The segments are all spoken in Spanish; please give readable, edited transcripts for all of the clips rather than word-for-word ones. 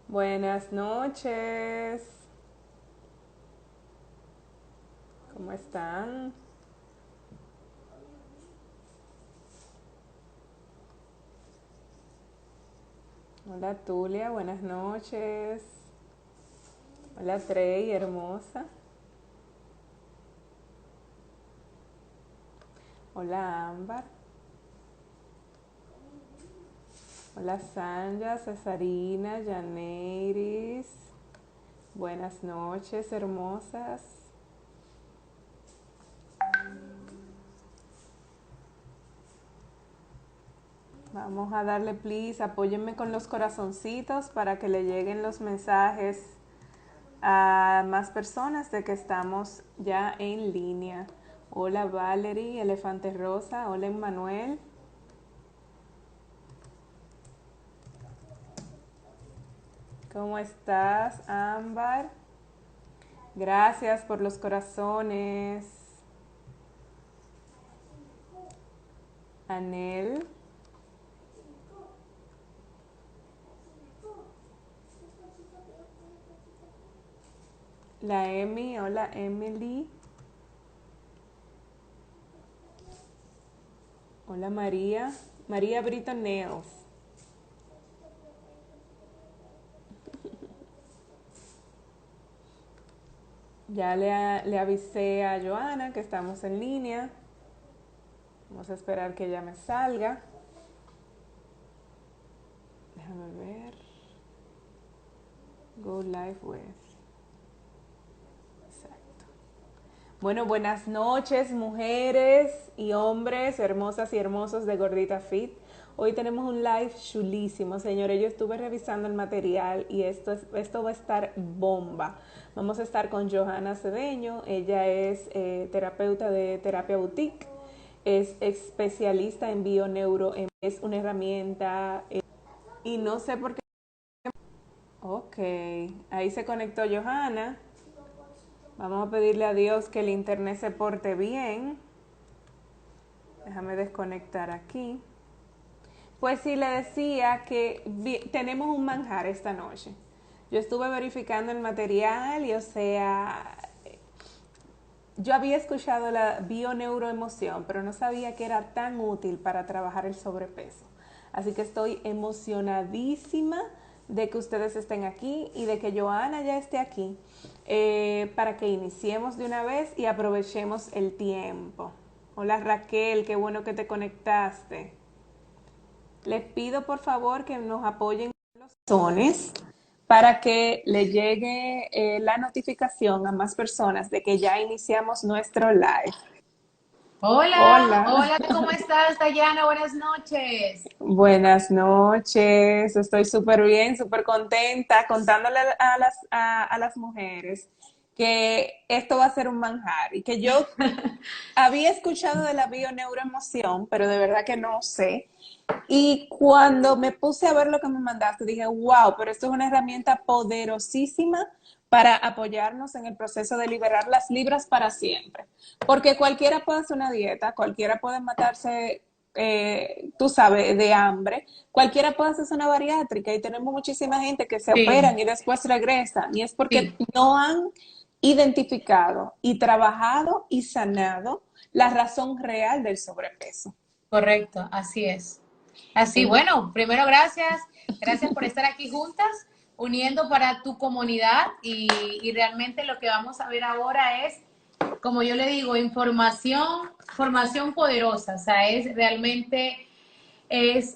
Buenas noches. ¿Cómo están? Hola Tulia, buenas noches. Hola Trey, hermosa. Hola Ámbar. Hola Sanja, Cesarina, Janeiris. Buenas noches, hermosas. Vamos a darle please, apóyenme con los corazoncitos para que le lleguen los mensajes a más personas de que estamos ya en línea. Hola Valerie, Elefante Rosa, hola Emmanuel. ¿Cómo estás, Ámbar? Gracias por los corazones. Anel. La Emi, hola Emily. Hola María. María Brito Nails. Ya le avisé a Joana que estamos en línea. Vamos a esperar que ella me salga. Déjame ver. Go live with. Exacto. Bueno, buenas noches, mujeres y hombres, hermosas y hermosos de Gordita Fit. Hoy tenemos un live chulísimo, señores. Yo estuve revisando el material y esto va a estar bomba. Vamos a estar con Johanna Cedeño. Ella es terapeuta de terapia boutique, es especialista en bioneuro, es una herramienta y no sé por qué. Ok, ahí se conectó Johanna. Vamos a pedirle a Dios que el internet se porte bien. Déjame desconectar aquí. Pues sí, le decía que tenemos un manjar esta noche. Yo estuve verificando el material y, o sea, yo había escuchado la bioneuroemoción, pero no sabía que era tan útil para trabajar el sobrepeso. Así que estoy emocionadísima de que ustedes estén aquí y de que Joana ya esté aquí para que iniciemos de una vez y aprovechemos el tiempo. Hola Raquel, qué bueno que te conectaste. Les pido por favor que nos apoyen con los botones para que le llegue la notificación a más personas de que ya iniciamos nuestro live. Hola, Hola, hola, ¿cómo estás, Dayana? Buenas noches. buenas noches. Estoy súper bien, súper contenta contándole a las mujeres que esto va a ser un manjar y que yo había escuchado de la bioneuroemoción, pero de verdad que no sé. Y cuando me puse a ver lo que me mandaste, dije, wow, pero esto es una herramienta poderosísima para apoyarnos en el proceso de liberar las libras para siempre. Porque cualquiera puede hacer una dieta, cualquiera puede matarse, tú sabes, de hambre, cualquiera puede hacerse una bariátrica y tenemos muchísima gente que se Sí, operan y después regresan. Y es porque sí, no han identificado y trabajado y sanado la razón real del sobrepeso. correcto, así es. Así, En, bueno, primero gracias por estar aquí juntas, uniendo para tu comunidad y realmente lo que vamos a ver ahora es, como yo le digo, formación poderosa, o sea, es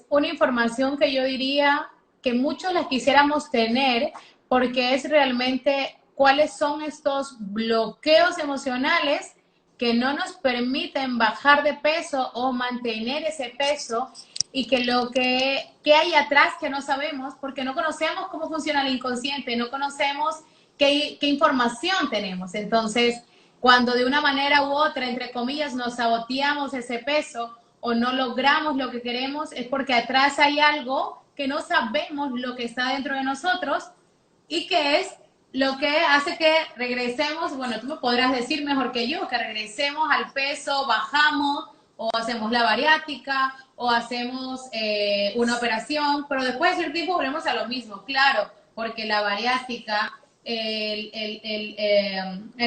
una información que yo diría que muchos las quisiéramos tener porque es realmente cuáles son estos bloqueos emocionales que no nos permiten bajar de peso o mantener ese peso y que lo que hay atrás que no sabemos porque no conocemos cómo funciona el inconsciente, no conocemos qué información tenemos. Entonces, cuando de una manera u otra, entre comillas, nos saboteamos ese peso o no logramos lo que queremos, es porque atrás hay algo que no sabemos lo que está dentro de nosotros y que es lo que hace que regresemos, bueno, tú me podrás decir mejor que yo, que regresemos al peso, bajamos o hacemos la bariátrica o hacemos una operación, pero después de cierto tiempo volvemos a lo mismo, claro, porque la bariátrica, el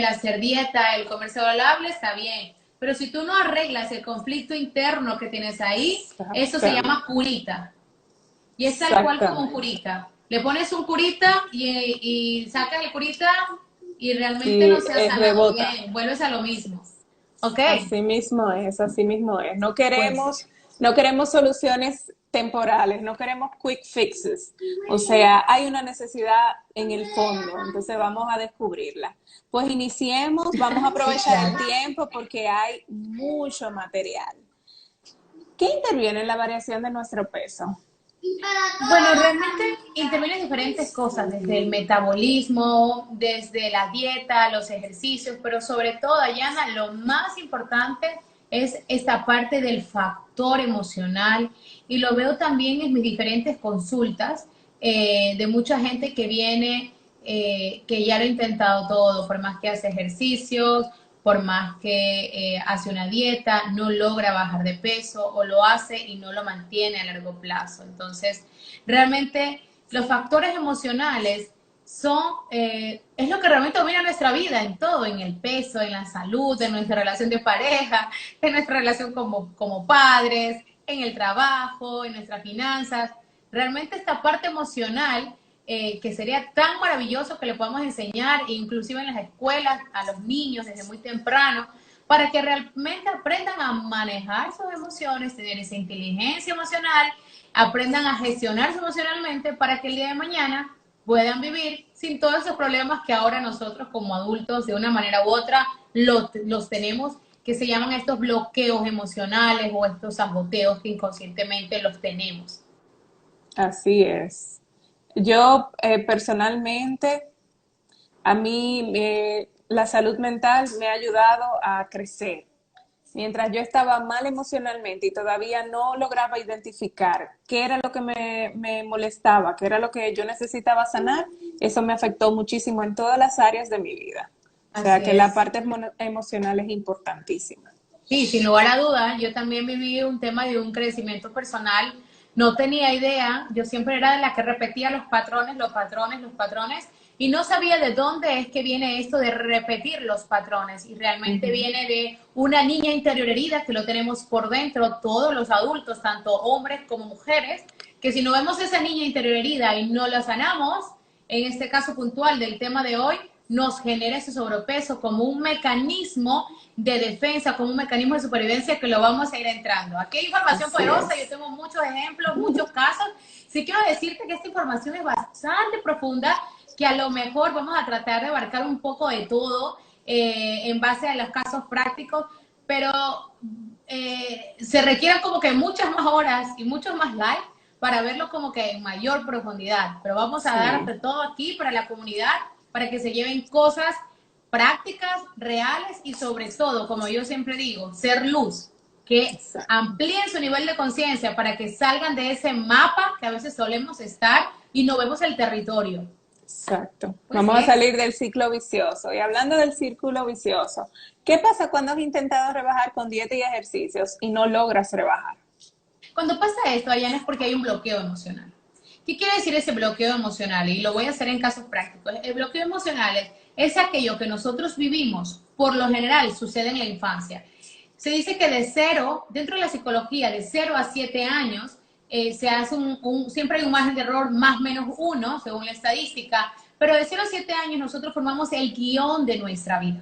hacer dieta, el comer saludable está bien. Pero si tú no arreglas el conflicto interno que tienes ahí, eso se llama curita. Y es tal cual como un curita. Le pones un curita y sacas el curita y realmente no se ha sanado bien. Vuelves a lo mismo. ¿Ok? Así mismo es, así mismo es. Pues, No queremos soluciones temporales, no queremos quick fixes. O sea, hay una necesidad en el fondo, entonces vamos a descubrirla. Pues iniciemos, vamos a sí, aprovechar el claro. tiempo porque hay mucho material. ¿Qué interviene en la variación de nuestro peso? Bueno, realmente intervienen diferentes cosas, desde el metabolismo, desde la dieta, los ejercicios, pero sobre todo, Dayana, lo más importante es esta parte del factor emocional y lo veo también en mis diferentes consultas de mucha gente que viene, que ya lo ha intentado todo, por más que hace ejercicios, por más que hace una dieta, no logra bajar de peso o lo hace y no lo mantiene a largo plazo. Entonces, realmente los factores emocionales son, es lo que realmente domina nuestra vida en todo, en el peso, en la salud, en nuestra relación de pareja, en nuestra relación como padres, en el trabajo, en nuestras finanzas. Realmente esta parte emocional que sería tan maravilloso que le podamos enseñar, inclusive en las escuelas, a los niños desde muy temprano, para que realmente aprendan a manejar sus emociones, tener esa inteligencia emocional, aprendan a gestionarse emocionalmente para que el día de mañana puedan vivir sin todos esos problemas que ahora nosotros como adultos de una manera u otra los tenemos, que se llaman estos bloqueos emocionales o estos saboteos que inconscientemente los tenemos. Así es. Yo personalmente, a mí la salud mental me ha ayudado a crecer. Mientras yo estaba mal emocionalmente y todavía no lograba identificar qué era lo que me molestaba, qué era lo que yo necesitaba sanar, eso me afectó muchísimo en todas las áreas de mi vida. O sea Así que la es. parte emocional es importantísima. Sí, sin lugar a dudas, yo también viví un tema de un crecimiento personal, no tenía idea, yo siempre era de la que repetía los patrones, los patrones, los patrones, y no sabía de dónde es que viene esto de repetir los patrones, y realmente Ujú. viene de una niña interior herida que lo tenemos por dentro, todos los adultos, tanto hombres como mujeres, que si no vemos esa niña interior herida y no la sanamos, en este caso puntual del tema de hoy, nos genera ese sobrepeso como un mecanismo de defensa, como un mecanismo de supervivencia que lo vamos a ir entrando. Aquí hay información Así poderosa, yo es. tengo muchos ejemplos, muchos casos. Sí quiero decirte que esta información es bastante profunda, que a lo mejor vamos a tratar de abarcar un poco de todo en base a los casos prácticos, pero se requieren como que muchas más horas y muchos más likes para verlo como que en mayor profundidad. Pero vamos a Sí, darte todo aquí para la comunidad, para que se lleven cosas prácticas, reales y sobre todo, como yo siempre digo, ser luz, que exacto. amplíen su nivel de conciencia para que salgan de ese mapa que a veces solemos estar y no vemos el territorio. Exacto. Pues Vamos a es, salir del ciclo vicioso. Y hablando del círculo vicioso, ¿qué pasa cuando has intentado rebajar con dieta y ejercicios y no logras rebajar? cuando pasa esto, Ayana, es porque hay un bloqueo emocional. ¿Qué quiere decir ese bloqueo emocional? Y lo voy a hacer en casos prácticos. El bloqueo emocional es aquello que nosotros vivimos, por lo general sucede en la infancia. Se dice que de cero, dentro de la psicología, de 0 a 7 años, se hace siempre hay un margen de error más o menos uno, según la estadística, pero de 0 a 7 años nosotros formamos el guión de nuestra vida.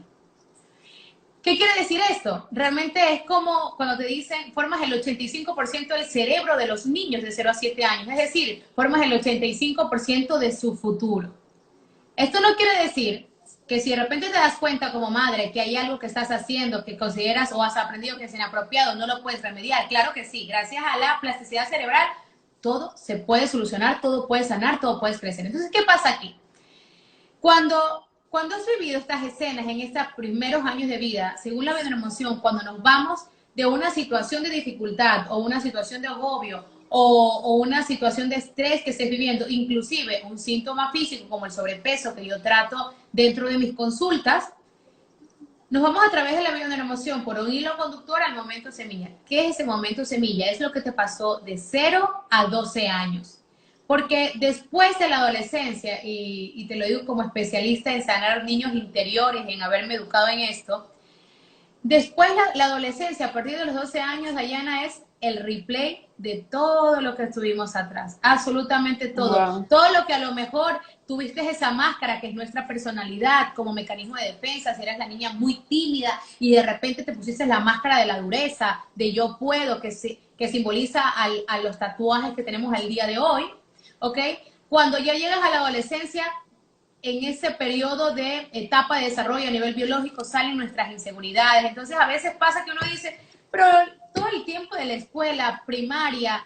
¿Qué quiere decir esto? Realmente es como cuando te dicen, formas el 85% del cerebro de los niños de 0 a 7 años, es decir, formas el 85% de su futuro. Esto no quiere decir que si de repente te das cuenta como madre que hay algo que estás haciendo que consideras o has aprendido que es inapropiado, no lo puedes remediar. Claro que sí, gracias a la plasticidad cerebral, todo se puede solucionar, todo puede sanar, todo puede crecer. Entonces, ¿qué pasa aquí? Cuando has vivido estas escenas en estos primeros años de vida, según la emoción, cuando nos vamos de una situación de dificultad o una situación de agobio o una situación de estrés que estés viviendo, inclusive un síntoma físico como el sobrepeso que yo trato dentro de mis consultas, nos vamos a través de la emoción por un hilo conductor al momento semilla. ¿Qué es ese momento semilla? Es lo que te pasó de 0 a 12 años. Porque después de la adolescencia, y te lo digo como especialista en sanar niños interiores, en haberme educado en esto, después la adolescencia, a partir de los 12 años, Dayana, es el replay de todo lo que estuvimos atrás, absolutamente todo. Wow. Todo lo que a lo mejor tuviste esa máscara que es nuestra personalidad como mecanismo de defensa, si eras la niña muy tímida y de repente te pusiste la máscara de la dureza, de yo puedo, que simboliza a los tatuajes que tenemos al día de hoy, ¿ok? Cuando ya llegas a la adolescencia, en ese periodo de etapa de desarrollo a nivel biológico salen nuestras inseguridades. Entonces a veces pasa que uno dice, pero todo el tiempo de la escuela primaria,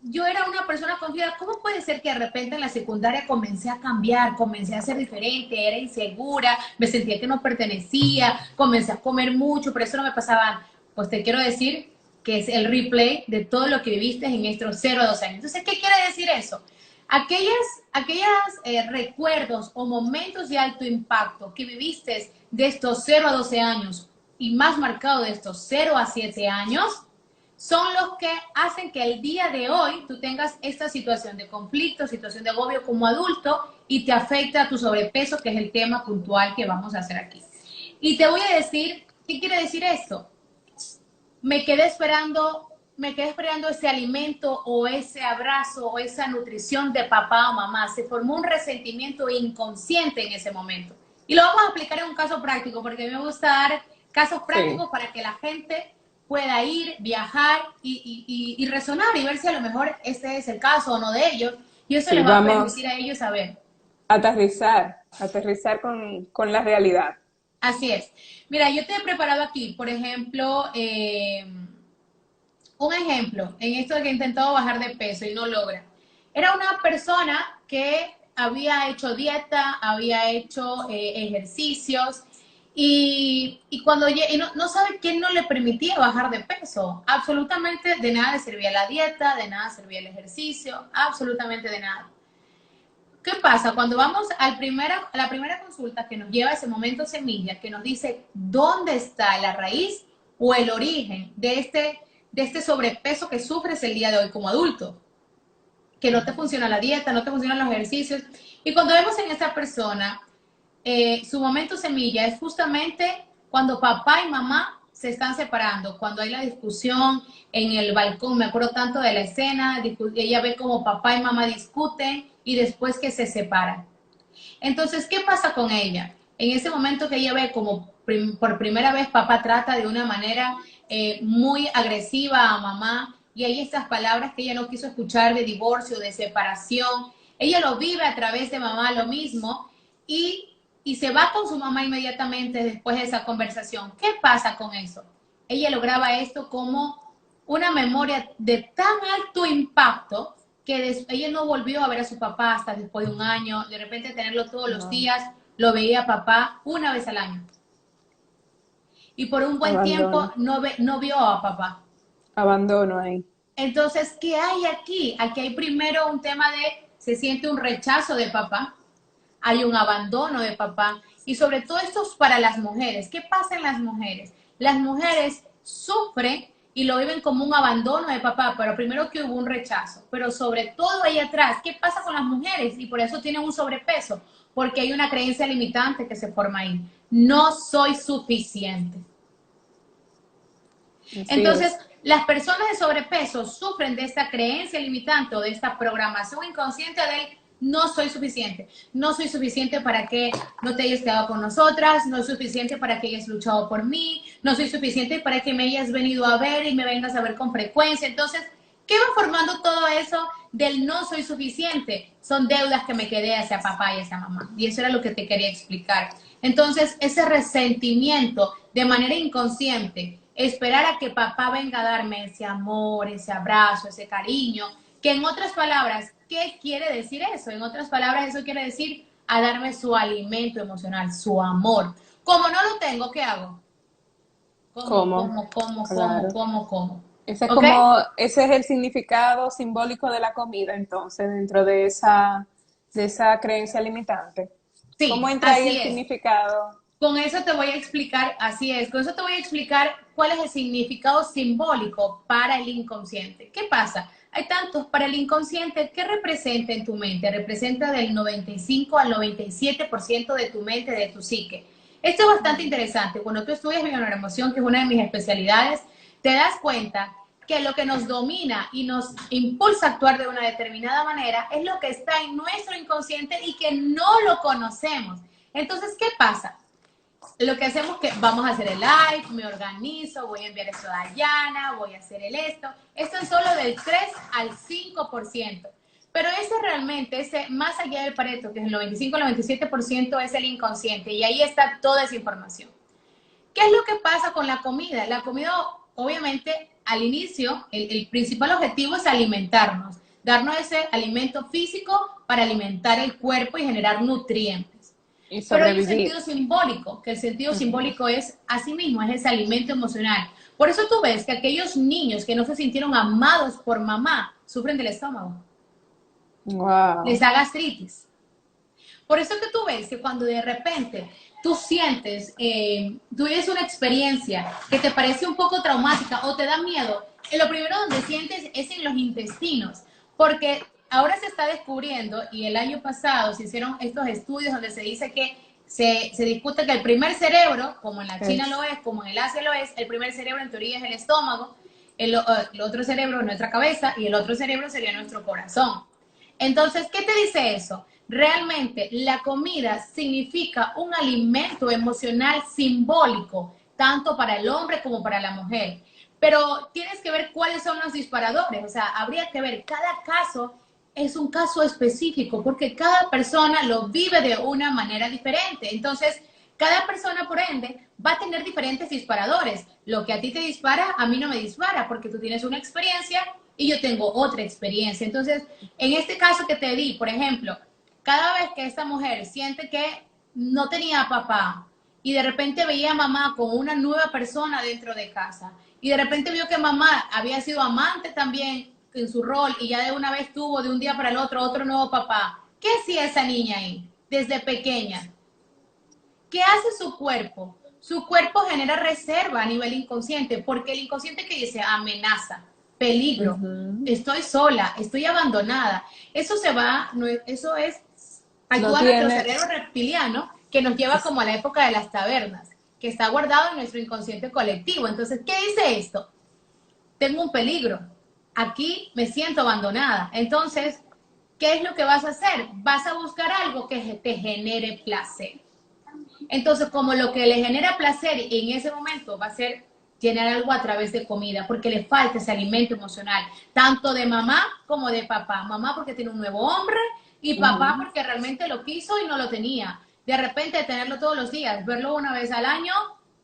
yo era una persona confiada, ¿cómo puede ser que de repente en la secundaria comencé a cambiar, comencé a ser diferente, era insegura, me sentía que no pertenecía, comencé a comer mucho, pero eso no me pasaba? Pues te quiero decir que es el replay de todo lo que viviste en estos 0 a 12 años. Entonces, ¿qué quiere decir eso? Aquellas recuerdos o momentos de alto impacto que viviste de estos 0 a 12 años y más marcado de estos 0 a 7 años, son los que hacen que el día de hoy tú tengas esta situación de conflicto, situación de agobio como adulto y te afecta a tu sobrepeso, que es el tema puntual que vamos a hacer aquí. Y te voy a decir, ¿qué quiere decir esto? Me quedé esperando ese alimento o ese abrazo o esa nutrición de papá o mamá. Se formó un resentimiento inconsciente en ese momento. Y lo vamos a aplicar en un caso práctico, porque a mí me gusta dar casos prácticos para que la gente pueda ir, viajar y resonar y ver si a lo mejor este es el caso o no de ellos. Y eso les va a permitir a ellos saber. Aterrizar con la realidad. Así es. Mira, yo te he preparado aquí, por ejemplo, un ejemplo en esto de que he intentado bajar de peso y no logra. Era una persona que había hecho dieta, había hecho ejercicios y cuando no sabe quién no le permitía bajar de peso. Absolutamente de nada le servía la dieta, de nada servía el ejercicio, absolutamente de nada. ¿Qué pasa? Cuando vamos a la primera consulta que nos lleva a ese momento semilla, que nos dice dónde está la raíz o el origen de este sobrepeso que sufres el día de hoy como adulto, que no te funciona la dieta, no te funcionan los ejercicios. Y cuando vemos en esta persona, su momento semilla es justamente cuando papá y mamá se están separando, cuando hay la discusión en el balcón. Me acuerdo tanto de la escena, ella ve como papá y mamá discuten y después que se separan. Entonces, ¿qué pasa con ella? En ese momento que ella ve como por primera vez papá trata de una manera muy agresiva a mamá y hay estas palabras que ella no quiso escuchar de divorcio, de separación. Ella lo vive a través de mamá lo mismo y se va con su mamá inmediatamente después de esa conversación. ¿Qué pasa con eso? Ella lograba esto como una memoria de tan alto impacto que ella no volvió a ver a su papá hasta después de un año. De repente tenerlo todos los días, lo veía papá una vez al año. Y por un buen tiempo no vio a papá. Abandono ahí. Entonces, ¿qué hay aquí? Aquí hay primero un tema de, se siente un rechazo de papá, hay un abandono de papá, y sobre todo esto es para las mujeres. ¿Qué pasa en las mujeres? Las mujeres sufren y lo viven como un abandono de papá, pero primero que hubo un rechazo, pero sobre todo ahí atrás, ¿qué pasa con las mujeres? Y por eso tienen un sobrepeso, porque hay una creencia limitante que se forma ahí. No soy suficiente. Entonces, las personas de sobrepeso sufren de esta creencia limitante o de esta programación inconsciente del no soy suficiente. No soy suficiente para que no te hayas quedado con nosotras, no soy suficiente para que hayas luchado por mí, no soy suficiente para que me hayas venido a ver y me vengas a ver con frecuencia. Entonces, ¿qué va formando todo eso del no soy suficiente? Son deudas que me quedé hacia papá y hacia mamá. Y eso era lo que te quería explicar. Entonces, ese resentimiento de manera inconsciente, esperar a que papá venga a darme ese amor, ese abrazo, ese cariño, que en otras palabras, ¿qué quiere decir eso? En otras palabras, eso quiere decir a darme su alimento emocional, su amor. Como no lo tengo, ¿qué hago? ¿Cómo? Ese es el significado simbólico de la comida, entonces, dentro de esa creencia limitante. Sí, ¿Cómo entra ahí el significado? Con eso te voy a explicar, así es, con eso te voy a explicar cuál es el significado simbólico para el inconsciente. ¿Qué pasa? Hay tantos. Para el inconsciente, ¿qué representa en tu mente? Representa del 95 al 97% de tu mente, de tu psique. Esto es bastante interesante. Cuando tú estudias bioneuroemoción, que es una de mis especialidades, te das cuenta que lo que nos domina y nos impulsa a actuar de una determinada manera es lo que está en nuestro inconsciente y que no lo conocemos. Entonces, ¿qué pasa? Lo que hacemos es que vamos a hacer el live, me organizo, voy a enviar esto a Dayana, voy a hacer el esto. Esto es solo del 3 al 5%. Pero ese realmente, ese más allá del Pareto, que es el 95 al 97%, es el inconsciente. Y ahí está toda esa información. ¿Qué es lo que pasa con la comida? La comida, obviamente, al inicio, el principal objetivo es alimentarnos, darnos ese alimento físico para alimentar el cuerpo y generar nutrientes. Y Pero hay un sobrevivir. sentido simbólico, que el sentido simbólico es así mismo, es ese alimento emocional. Por eso tú ves que aquellos niños que no se sintieron amados por mamá sufren del estómago, les Wow. da gastritis. Por eso que tú ves que cuando de repente tú sientes, tú vives una experiencia que te parece un poco traumática o te da miedo, lo primero donde sientes es en los intestinos, porque ahora se está descubriendo, y el año pasado se hicieron estos estudios donde se dice que se discute que el primer cerebro, como en la China lo es, como en el Asia lo es, el primer cerebro en teoría es el estómago, el otro cerebro es nuestra cabeza y el otro cerebro sería nuestro corazón. Entonces, ¿qué te dice eso? Realmente la comida significa un alimento emocional simbólico, tanto para el hombre como para la mujer. Pero tienes que ver cuáles son los disparadores, o sea, habría que ver, cada caso es un caso específico, porque cada persona lo vive de una manera diferente. Entonces, cada persona, por ende, va a tener diferentes disparadores. Lo que a ti te dispara, a mí no me dispara, porque tú tienes una experiencia y yo tengo otra experiencia. Entonces, en este caso que te di, por ejemplo, cada vez que esta mujer siente que no tenía papá y de repente veía a mamá con una nueva persona dentro de casa y de repente vio que mamá había sido amante también en su rol y ya de una vez tuvo de un día para el otro nuevo papá, ¿qué hacía esa niña ahí desde pequeña? ¿Qué hace su cuerpo? Su cuerpo genera reserva a nivel inconsciente, porque el inconsciente que dice amenaza, peligro, estoy sola, estoy abandonada, eso se va, no, eso es, No actúa nuestro tiene. cerebro reptiliano que nos lleva como a la época de las tabernas, que está guardado en nuestro inconsciente colectivo. Entonces, ¿qué dice esto? Tengo un peligro, aquí me siento abandonada. Entonces, ¿qué es lo que vas a hacer? Vas a buscar algo que te genere placer. Entonces, como lo que le genera placer en ese momento va a ser llenar algo a través de comida, porque le falta ese alimento emocional, tanto de mamá como de papá. Mamá porque tiene un nuevo hombre y papá porque realmente lo quiso y no lo tenía. De repente tenerlo todos los días, verlo una vez al año,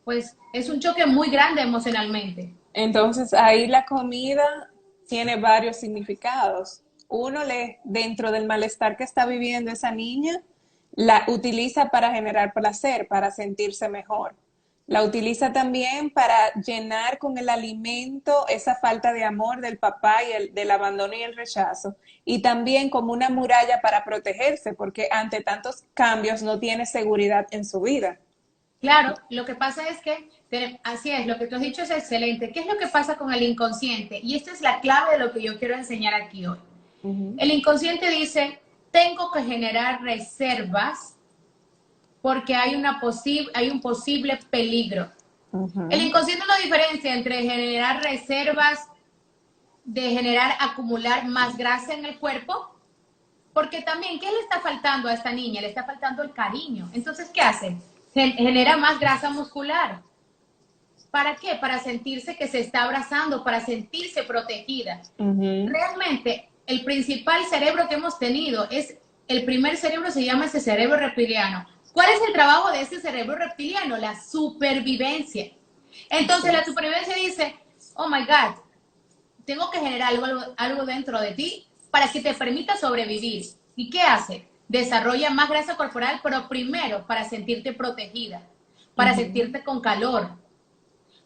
pues es un choque muy grande emocionalmente. Entonces ahí la comida tiene varios significados. Dentro del malestar que está viviendo esa niña, la utiliza para generar placer, para sentirse mejor. La utiliza también para llenar con el alimento esa falta de amor del papá y del abandono y el rechazo. Y también como una muralla para protegerse, porque ante tantos cambios no tiene seguridad en su vida. Claro, lo que pasa es que, así es, lo que tú has dicho es excelente. ¿Qué es lo que pasa con el inconsciente? Y esta es la clave de lo que yo quiero enseñar aquí hoy. El inconsciente dice, tengo que generar reservas porque hay un posible peligro. El inconsciente no diferencia entre generar reservas, de generar, acumular más grasa en el cuerpo, porque también, ¿qué le está faltando a esta niña? Le está faltando el cariño. Entonces, ¿qué hace? Genera más grasa muscular. ¿Para qué? Para sentirse que se está abrazando, para sentirse protegida. Realmente, el principal cerebro que hemos tenido el primer cerebro se llama ese cerebro reptiliano. ¿Cuál es el trabajo de ese cerebro reptiliano? La supervivencia. Entonces, la supervivencia dice, oh my God, tengo que generar algo dentro de ti para que te permita sobrevivir. ¿Y qué hace? Desarrolla más grasa corporal, pero primero para sentirte protegida, para sentirte con calor,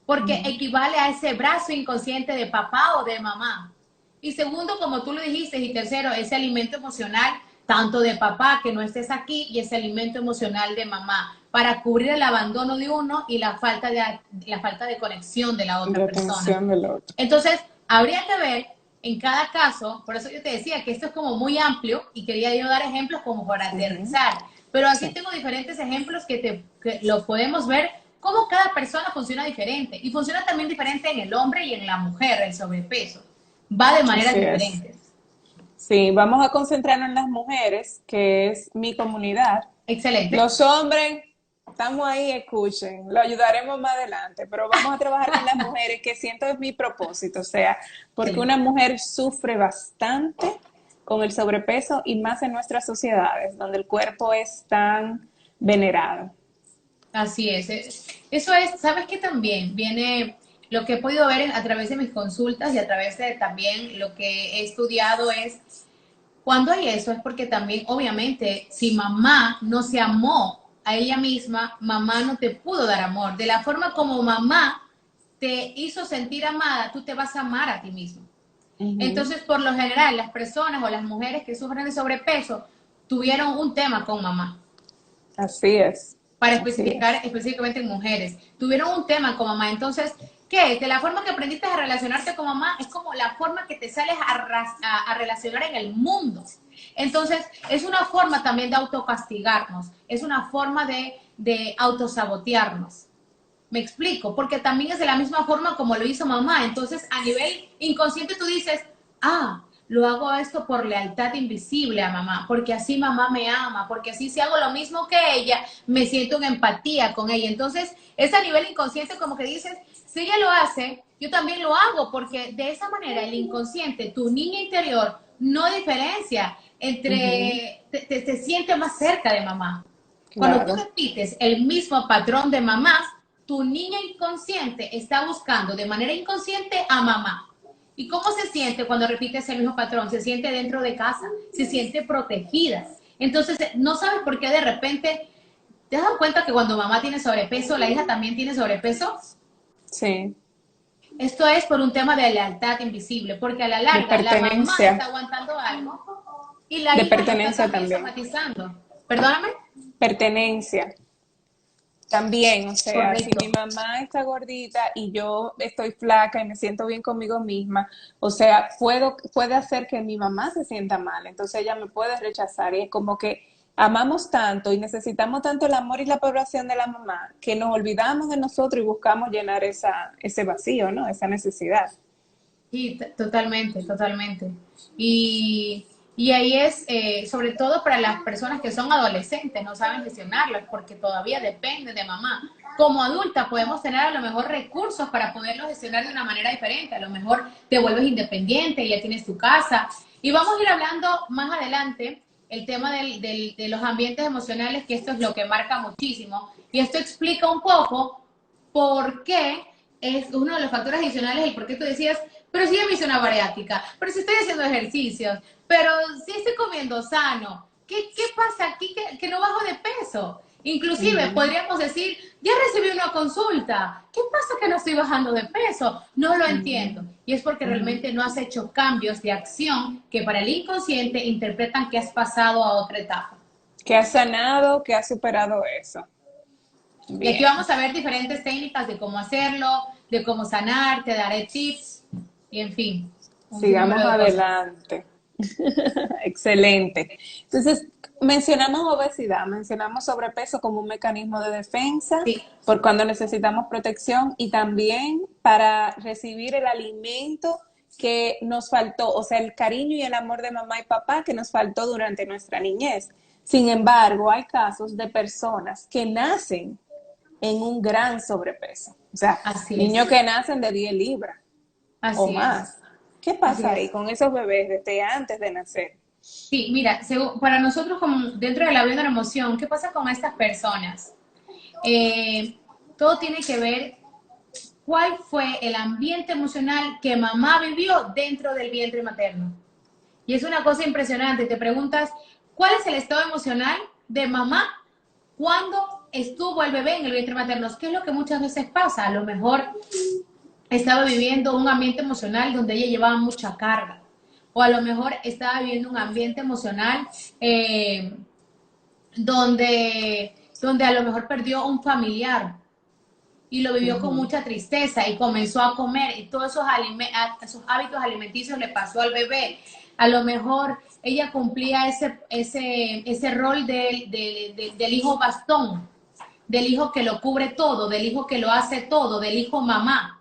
porque equivale a ese brazo inconsciente de papá o de mamá. Y segundo, como tú lo dijiste, y tercero, ese alimento emocional, tanto de papá, que no estés aquí, y ese alimento emocional de mamá, para cubrir el abandono de uno y la falta de conexión de la otra La persona. atención del otro. Entonces, habría que ver en cada caso, por eso yo te decía que esto es como muy amplio y quería yo dar ejemplos como para aterrizar, pero aquí Sí. tengo diferentes ejemplos que lo podemos ver cómo cada persona funciona diferente y funciona también diferente en el hombre y en la mujer, el sobrepeso. Va de maneras Así es. diferentes. Sí, vamos a concentrarnos en las mujeres, que es mi comunidad. Excelente. Los hombres, estamos ahí, escuchen, lo ayudaremos más adelante, pero vamos a trabajar con las mujeres, que siento es mi propósito, o sea, porque una Excelente. mujer sufre bastante con el sobrepeso y más en nuestras sociedades, donde el cuerpo es tan venerado. Así es. Eso es, ¿sabes qué también? Viene lo que he podido ver a través de mis consultas y a través de también lo que he estudiado es, cuando hay eso es porque también, obviamente, si mamá no se amó a ella misma, mamá no te pudo dar amor. De la forma como mamá te hizo sentir amada, tú te vas a amar a ti mismo. Ujú. Entonces, por lo general, las personas o las mujeres que sufren de sobrepeso tuvieron un tema con mamá Así es, para así especificar es. específicamente en mujeres. Tuvieron un tema con mamá. Entonces, ¿qué? De la forma que aprendiste a relacionarte con mamá es como la forma que te sales a relacionar en el mundo. Entonces, es una forma también de autocastigarnos, es una forma de autosabotearnos. Me explico, porque también es de la misma forma como lo hizo mamá. Entonces, a nivel inconsciente tú dices, ah, lo hago esto por lealtad invisible a mamá, porque así mamá me ama, porque así si hago lo mismo que ella, me siento en empatía con ella. Entonces, es a nivel inconsciente como que dices, si ella lo hace, yo también lo hago, porque de esa manera el inconsciente, tu niña interior, no diferencia Ujú. entre, te siente más cerca de mamá. Cuando tú Claro, repites el mismo patrón de mamá, tu niña inconsciente está buscando de manera inconsciente a mamá. ¿Y cómo se siente cuando repites el mismo patrón? Se siente dentro de casa, se siente protegida. Entonces, no sabes por qué de repente, ¿te has dado cuenta que cuando mamá tiene sobrepeso, la hija también tiene sobrepeso? sí, Esto es por un tema de lealtad invisible, porque a la de larga la mamá está pertenencia, aguantando algo y la de hija está pertenencia también también, somatizando. Perdóname. pertenencia. También, o sea, si mi Correcto. mamá está gordita y yo estoy flaca y me siento bien conmigo misma, o sea, puede hacer que mi mamá se sienta mal, entonces ella me puede rechazar y es como que amamos tanto y necesitamos tanto el amor y la aprobación de la mamá que nos olvidamos de nosotros y buscamos llenar ese vacío, ¿no? Esa necesidad. Sí, totalmente, totalmente. Y, y ahí es, sobre todo para las personas que son adolescentes, no saben gestionarlas porque todavía depende de mamá. Como adulta podemos tener a lo mejor recursos para poderlo gestionar de una manera diferente. A lo mejor te vuelves independiente, ya tienes tu casa. Y vamos a ir hablando más adelante el tema de los ambientes emocionales, que esto es lo que marca muchísimo. Y esto explica un poco por qué es uno de los factores adicionales el por qué tú decías, pero si ya me hice una bariátrica, pero si estoy haciendo ejercicios, pero si estoy comiendo sano, ¿qué pasa aquí que no bajo de peso? Inclusive Ujú, podríamos decir, ya recibí una consulta, ¿qué pasa que no estoy bajando de peso? No lo ujú, entiendo. Y es porque ujú. realmente no has hecho cambios de acción que para el inconsciente interpretan que has pasado a otra etapa. Que ha sanado, que ha superado eso. Y aquí Bien, vamos a ver diferentes técnicas de cómo hacerlo, de cómo sanar, te daré tips y en fin, un sinnúmero sigamos de cosas. adelante. Excelente. Entonces, mencionamos obesidad, mencionamos sobrepeso como un mecanismo de defensa Sí, por cuando necesitamos protección y también para recibir el alimento que nos faltó, o sea, el cariño y el amor de mamá y papá que nos faltó durante nuestra niñez. Sin embargo, hay casos de personas que nacen en un gran sobrepeso, o sea, así niños es, que nacen de 10 libras o así es, más. ¿Qué así pasa ahí es. con esos bebés desde antes de nacer? Sí, mira, para nosotros como dentro de la vida de la emoción, ¿qué pasa con estas personas? Eh, todo tiene que ver cuál fue el ambiente emocional que mamá vivió dentro del vientre materno. Y es una cosa impresionante, te preguntas, ¿cuál es el estado emocional de mamá cuando estuvo el bebé en el vientre materno? ¿Qué es lo que muchas veces pasa? A lo mejor estaba viviendo un ambiente emocional donde ella llevaba mucha carga. O a lo mejor estaba viviendo un ambiente emocional eh, donde a lo mejor perdió un familiar. y lo vivió con Ujú. mucha tristeza y comenzó a comer y todos esos hábitos alimenticios le pasó al bebé. A lo mejor ella cumplía ese rol del hijo bastón, del hijo que lo cubre todo, del hijo que lo hace todo, del hijo mamá,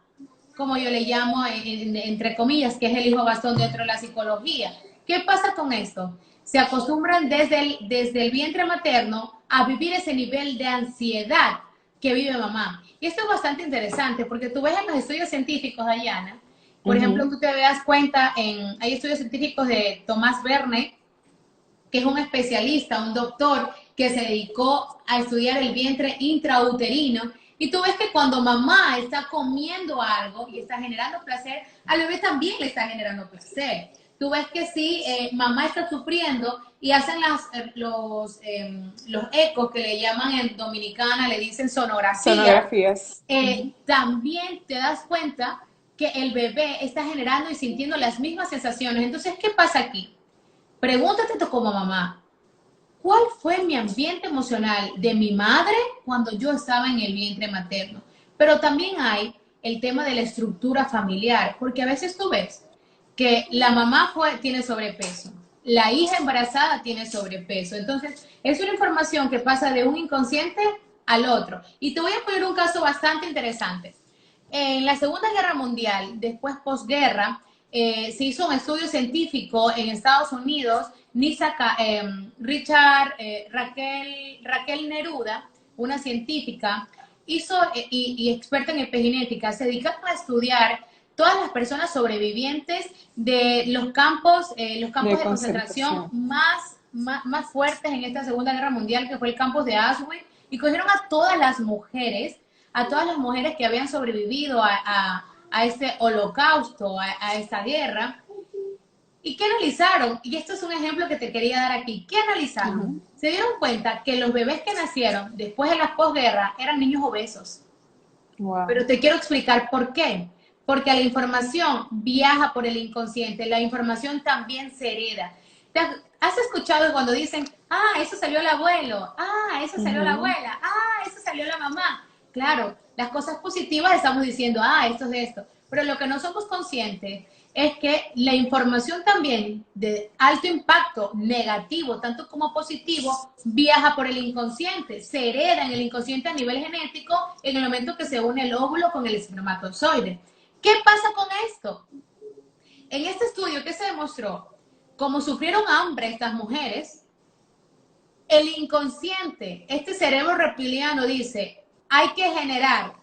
como yo le llamo entre comillas, que es el hijo bastón dentro de la psicología. ¿Qué pasa con esto? Se acostumbran desde el vientre materno a vivir ese nivel de ansiedad que vive mamá. Y esto es bastante interesante porque tú ves en los estudios científicos, Dayana, por ejemplo, Ujú. tú te das cuenta, hay estudios científicos de Tomás Verne, que es un especialista, un doctor que se dedicó a estudiar el vientre intrauterino. Y tú ves que cuando mamá está comiendo algo y está generando placer, al bebé también le está generando placer. Tú ves que si mamá está sufriendo y hacen los ecos que le llaman en dominicana, le dicen sonografía, Sonografías. Ujú. también te das cuenta que el bebé está generando y sintiendo las mismas sensaciones. Entonces, ¿qué pasa aquí? Pregúntate tú como mamá, ¿cuál fue mi ambiente emocional de mi madre cuando yo estaba en el vientre materno? Pero también hay el tema de la estructura familiar, porque a veces tú ves que la mamá tiene sobrepeso, la hija embarazada tiene sobrepeso. Entonces, es una información que pasa de un inconsciente al otro. Y te voy a poner un caso bastante interesante. En la Segunda Guerra Mundial, después posguerra, se hizo un estudio científico en Estados Unidos. Raquel Neruda, una científica, hizo y experta en epigenética, se dedicaron a estudiar todas las personas sobrevivientes de los campos De de concentración concentración. más fuertes en esta Segunda Guerra Mundial, que fue el campo de Auschwitz, y cogieron a todas las mujeres que habían sobrevivido a este holocausto, a esta guerra. ¿Y qué analizaron? Y esto es un ejemplo que te quería dar aquí. ¿Qué analizaron? Ujú. Se dieron cuenta que los bebés que nacieron después de la posguerra eran niños obesos. Wow. Pero te quiero explicar por qué. Porque la información viaja por el inconsciente, la información también se hereda. ¿Has escuchado cuando dicen, ah, eso salió el abuelo, ah, eso salió la Ujú. abuela, ah, eso salió la mamá? Claro, las cosas positivas estamos diciendo, ah, esto es de esto. Pero lo que no somos conscientes es que la información también de alto impacto negativo, tanto como positivo, viaja por el inconsciente, se hereda en el inconsciente a nivel genético en el momento que se une el óvulo con el espermatozoide. ¿Qué pasa con esto? En este estudio, ¿qué se demostró? Como sufrieron hambre estas mujeres, el inconsciente, este cerebro reptiliano dice, hay que generar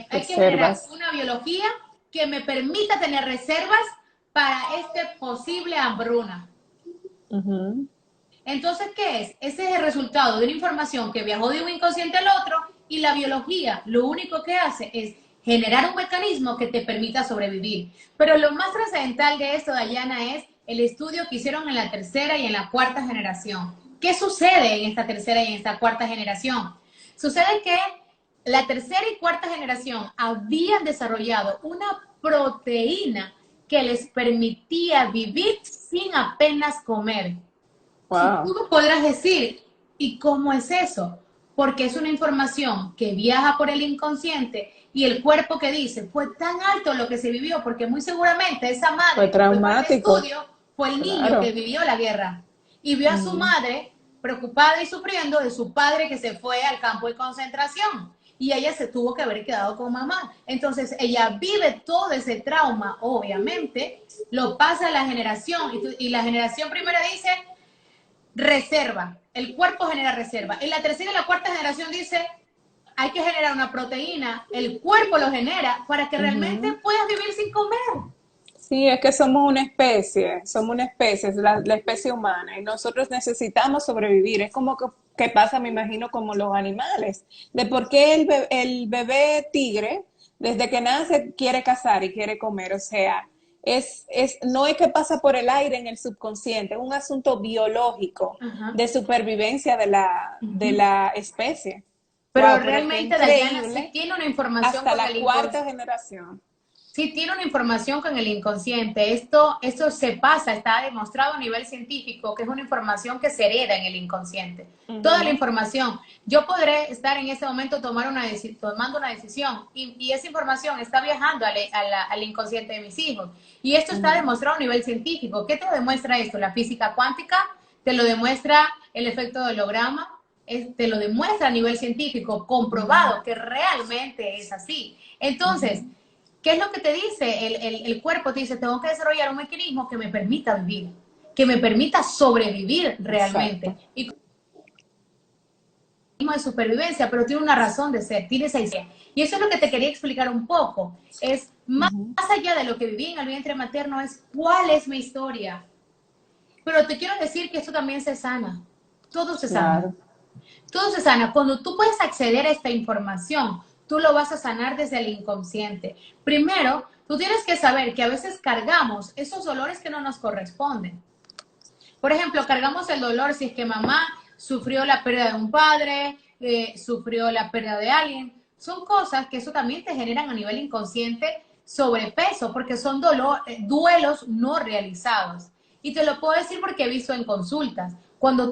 Reservas. una biología que me permita tener reservas para este posible hambruna. Ujú. Entonces, ¿qué es? Ese es el resultado de una información que viajó de un inconsciente al otro y la biología lo único que hace es generar un mecanismo que te permita sobrevivir. Pero lo más trascendental de esto, Dayana, es el estudio que hicieron en la tercera y en la cuarta generación. ¿Qué sucede en esta tercera y en esta cuarta generación? Sucede que la tercera y cuarta generación habían desarrollado una proteína que les permitía vivir sin apenas comer. Si tú Wow. me podrás decir, ¿y cómo es eso? Porque es una información que viaja por el inconsciente y el cuerpo que dice, fue tan alto lo que se vivió, porque muy seguramente esa Fue madre que fue para el traumático. estudio fue el niño que Claro. vivió la guerra y vio a su Ujú. madre preocupada y sufriendo de su padre que se fue al campo de concentración. Y ella se tuvo que haber quedado con mamá. Entonces ella vive todo ese trauma, obviamente, lo pasa a la generación y la generación primera dice, reserva, el cuerpo genera reserva. En la tercera y la cuarta generación dice, hay que generar una proteína, el cuerpo lo genera para que realmente Ujú. puedas vivir sin comer. Sí, es que somos una especie, es la especie humana, y nosotros necesitamos sobrevivir. Es como que pasa, me imagino, como los animales. De por qué el bebé tigre, desde que nace, quiere cazar y quiere comer. O sea, no es que pasa por el aire en el subconsciente, es un asunto biológico Ajá. de supervivencia de Uh-huh. la especie. Pero Wow, pero qué realmente Dayana sí increíble. tiene una información Hasta con la el cuarta inconsciente. generación. sí tiene una información con el inconsciente. Esto se pasa, está demostrado a nivel científico que es una información que se hereda en el inconsciente. Toda la Ujú, información. Yo podré estar en ese momento tomando una decisión y esa información está viajando al inconsciente de mis hijos. Y esto está ujú, demostrado a nivel científico. ¿Qué te demuestra esto? La física cuántica, te lo demuestra el efecto de holograma, te lo demuestra a nivel científico, ujú, comprobado que realmente es así. Entonces, ujú. ¿qué es lo que te dice? El cuerpo te dice, tengo que desarrollar un mecanismo que me permita vivir, que me permita sobrevivir realmente. Exacto. Y de supervivencia, pero tiene una razón de ser, tiene esa idea. Y eso es lo que te quería explicar un poco. Es más Ujú, allá de lo que viví en el vientre materno, es cuál es mi historia. Pero te quiero decir que esto también se sana. Todo se sana. claro. Todo se sana. Cuando tú puedes acceder a esta información, tú lo vas a sanar desde el inconsciente. Primero, tú tienes que saber que a veces cargamos esos dolores que no nos corresponden. Por ejemplo, cargamos el dolor si es que mamá sufrió la pérdida de un padre, sufrió la pérdida de alguien. Son cosas que eso también te generan a nivel inconsciente sobrepeso, porque son duelos no realizados. Y te lo puedo decir porque he visto en consultas. Cuando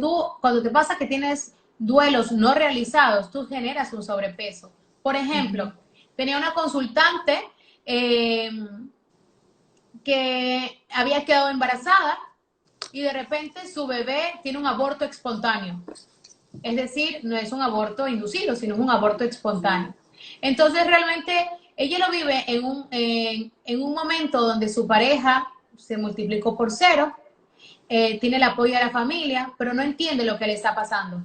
te pasa que tienes duelos no realizados, tú generas un sobrepeso. Por Ujú, ejemplo, tenía una consultante eh, que había quedado embarazada y de repente su bebé tiene un aborto espontáneo. Es decir, no es un aborto inducido, sino es un aborto espontáneo. Entonces, realmente, ella lo vive en un momento donde su pareja se multiplicó por cero, tiene el apoyo de la familia, pero no entiende lo que le está pasando.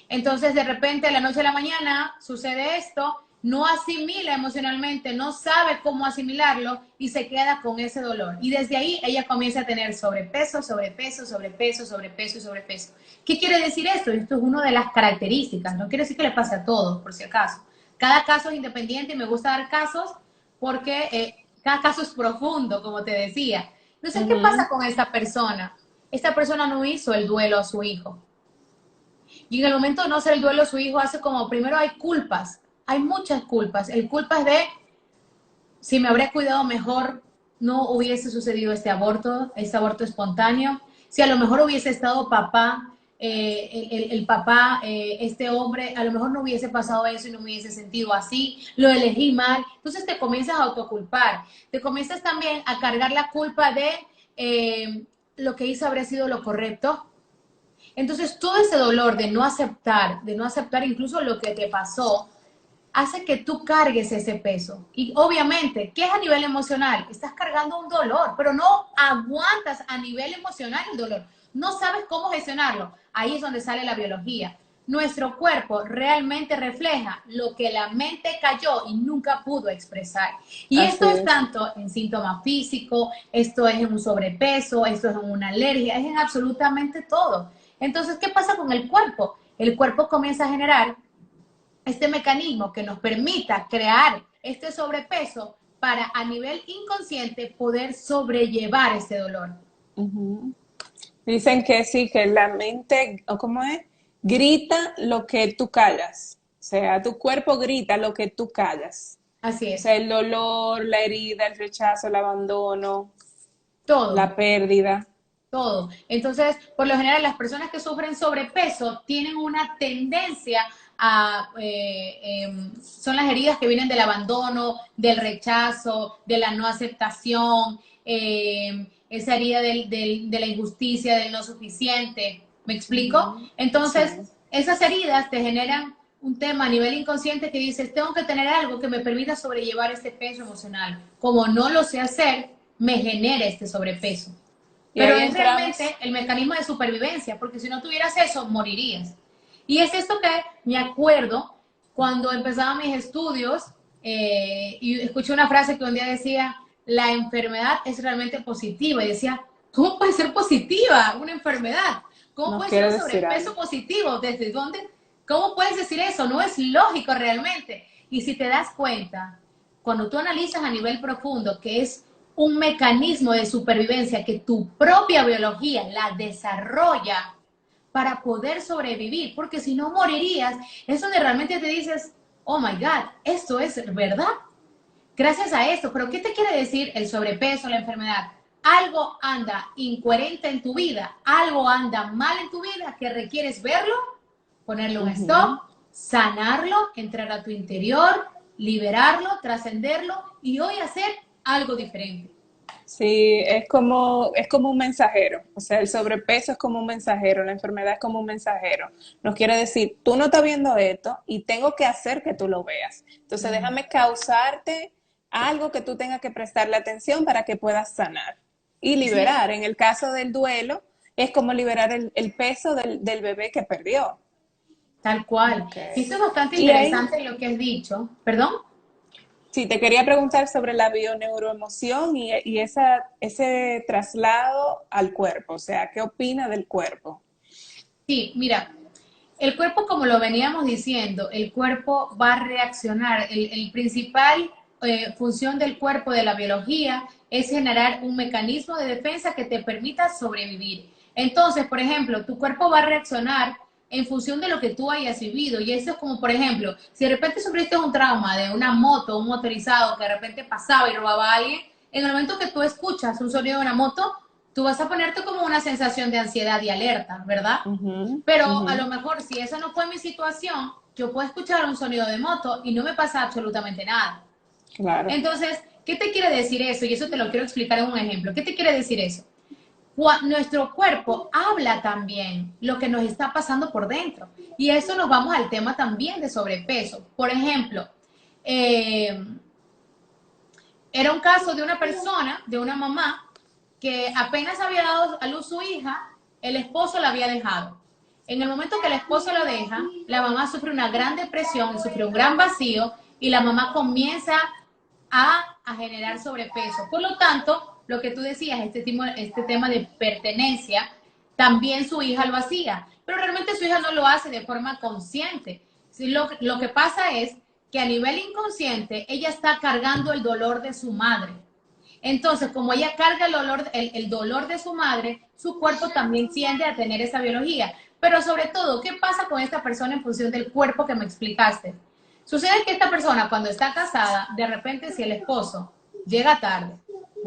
Entonces, de repente, de la noche a la mañana, sucede esto, no asimila emocionalmente, no sabe cómo asimilarlo y se queda con ese dolor. Y desde ahí ella comienza a tener sobrepeso, sobrepeso, sobrepeso, sobrepeso y sobrepeso. ¿Qué quiere decir esto? Esto es una de las características, no quiere decir que le pase a todos, por si acaso. Cada caso es independiente y me gusta dar casos porque cada caso es profundo, como te decía. Entonces, ¿qué ujú. pasa con esta persona? Esta persona no hizo el duelo a su hijo. Y en el momento de no hacer el duelo a su hijo, hace como, primero hay culpas, hay muchas culpas. El culpa es de, si me habría cuidado mejor, no hubiese sucedido este aborto espontáneo. Si a lo mejor hubiese estado papá, el papá, este hombre, a lo mejor no hubiese pasado eso y no me hubiese sentido así, lo elegí mal. Entonces te comienzas a autoculpar, te comienzas también a cargar la culpa de lo que hizo habría sido lo correcto. Entonces, todo ese dolor de no aceptar incluso lo que te pasó, hace que tú cargues ese peso. Y obviamente, ¿qué es a nivel emocional? Estás cargando un dolor, pero no aguantas a nivel emocional el dolor. No sabes cómo gestionarlo. Ahí es donde sale la biología. Nuestro cuerpo realmente refleja lo que la mente cayó y nunca pudo expresar. Y Así esto es es. tanto en síntomas físicos, esto es en un sobrepeso, esto es en una alergia, es en absolutamente todo. Entonces, ¿qué pasa con el cuerpo? El cuerpo comienza a generar este mecanismo que nos permita crear este sobrepeso para a nivel inconsciente poder sobrellevar ese dolor. Ujú. Dicen que sí, que la mente, ¿o cómo es? Grita lo que tú callas. O sea, tu cuerpo grita lo que tú callas. Así O sea, es, el dolor, la herida, el rechazo, el abandono, todo, la pérdida. todo. Entonces, por lo general, las personas que sufren sobrepeso tienen una tendencia a, son las heridas que vienen del abandono, del rechazo, de la no aceptación, esa herida de la injusticia, del no suficiente. ¿Me explico? Ujú. Sí. Entonces, esas heridas te generan un tema a nivel inconsciente que dices, tengo que tener algo que me permita sobrellevar este peso emocional. Como no lo sé hacer, me genera este sobrepeso. Y Pero ahí es entramos. realmente el mecanismo de supervivencia, porque si no tuvieras eso, morirías. Y es esto que me acuerdo cuando empezaba mis estudios y escuché una frase que un día decía, la enfermedad es realmente positiva. Y decía, ¿cómo puede ser positiva una enfermedad? ¿Cómo Nos puede ser quiere un decir algo. sobrepeso positivo? ¿Desde dónde? ¿Cómo puedes decir eso? No es lógico realmente. Y si te das cuenta, cuando tú analizas a nivel profundo, que es un mecanismo de supervivencia que tu propia biología la desarrolla para poder sobrevivir, porque si no morirías, es donde realmente te dices, oh my God, esto es verdad. gracias a esto. Pero ¿qué te quiere decir el sobrepeso, la enfermedad? Algo anda incoherente en tu vida, algo anda mal en tu vida que requieres verlo, ponerle un stop, sanarlo, entrar a tu interior, liberarlo, trascenderlo y hoy hacer algo diferente. Sí, es como un mensajero, o sea, el sobrepeso es como un mensajero, la enfermedad es como un mensajero. Nos quiere decir, tú no estás viendo esto y tengo que hacer que tú lo veas. Entonces, déjame causarte algo que tú tengas que prestarle atención para que puedas sanar y Sí, liberar. En el caso del duelo, es como liberar el peso del bebé que perdió. tal cual. Y Okay. esto es bastante Y ahí, interesante lo que has dicho. ¿Perdón? sí, te quería preguntar sobre la bioneuroemoción y ese traslado al cuerpo, o sea, ¿qué opina del cuerpo? Sí, mira, el cuerpo, como lo veníamos diciendo, el cuerpo va a reaccionar. El principal función del cuerpo, de la biología, es generar un mecanismo de defensa que te permita sobrevivir. Entonces, por ejemplo, tu cuerpo va a reaccionar en función de lo que tú hayas vivido. Y eso es como, por ejemplo, si de repente sufriste un trauma de una moto, un motorizado que de repente pasaba y robaba a alguien, en el momento que tú escuchas un sonido de una moto, tú vas a ponerte como una sensación de ansiedad y alerta, ¿verdad? Ujú, Pero ujú, a lo mejor si esa no fue mi situación, yo puedo escuchar un sonido de moto y no me pasa absolutamente nada. claro. Entonces, ¿qué te quiere decir eso? Y eso te lo quiero explicar en un ejemplo. ¿Qué te quiere decir eso? Nuestro cuerpo habla también lo que nos está pasando por dentro. Y eso nos vamos al tema también de sobrepeso. Por ejemplo, eh, era un caso de una persona, de una mamá, que apenas había dado a luz su hija, el esposo la había dejado. En el momento que el esposo la deja, la mamá sufre una gran depresión, sufre un gran vacío y la mamá comienza a generar sobrepeso. Por lo tanto, lo que tú decías, este tema de pertenencia, también su hija lo hacía, pero realmente su hija no lo hace de forma consciente. Lo que pasa es que a nivel inconsciente ella está cargando el dolor de su madre. Entonces, como ella carga el dolor de su madre, su cuerpo también tiende a tener esa biología. Pero sobre todo, ¿qué pasa con esta persona en función del cuerpo que me explicaste? Sucede que esta persona cuando está casada, de repente si el esposo llega tarde,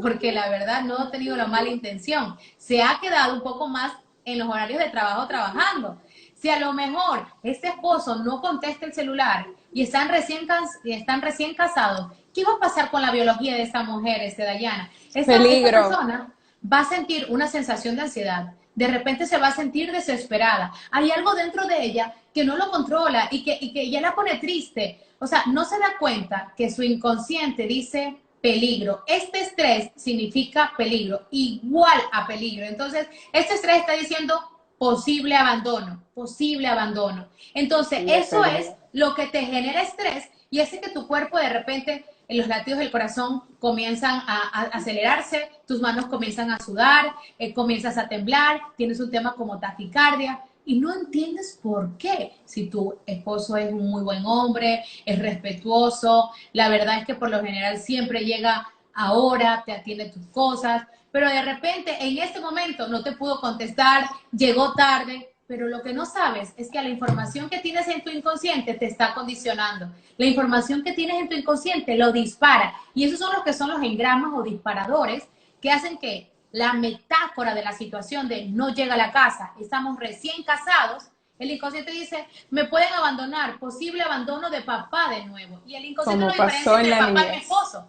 porque la verdad no ha tenido la mala intención, se ha quedado un poco más en los horarios de trabajo trabajando. Si a lo mejor este esposo no contesta el celular y están recién casados, ¿qué va a pasar con la biología de esta mujer, Dayana? Esta Peligro. persona va a sentir una sensación de ansiedad. De repente se va a sentir desesperada. Hay algo dentro de ella que no lo controla y que ya la pone triste. O sea, no se da cuenta que su inconsciente dice peligro. Este estrés significa peligro, igual a peligro. Entonces, este estrés está diciendo posible abandono, posible abandono. Entonces, Sí, es eso es peligro. lo que te genera estrés y hace que tu cuerpo de repente, en los latidos del corazón comienzan a acelerarse, tus manos comienzan a sudar, comienzas a temblar, tienes un tema como taquicardia y no entiendes por qué. Si tu esposo es un muy buen hombre, es respetuoso, la verdad es que por lo general siempre llega ahora, te atiende tus cosas, pero de repente en este momento no te pudo contestar, llegó tarde, pero lo que no sabes es que la información que tienes en tu inconsciente te está condicionando. La información que tienes en tu inconsciente lo dispara. Y esos son los que son los engramas o disparadores que hacen que la metáfora de la situación de no llega a la casa, estamos recién casados, el inconsciente dice, me pueden abandonar, posible abandono de papá de nuevo. Y el inconsciente no Como diferencia pasó en entre la papá y mi niñez. esposo.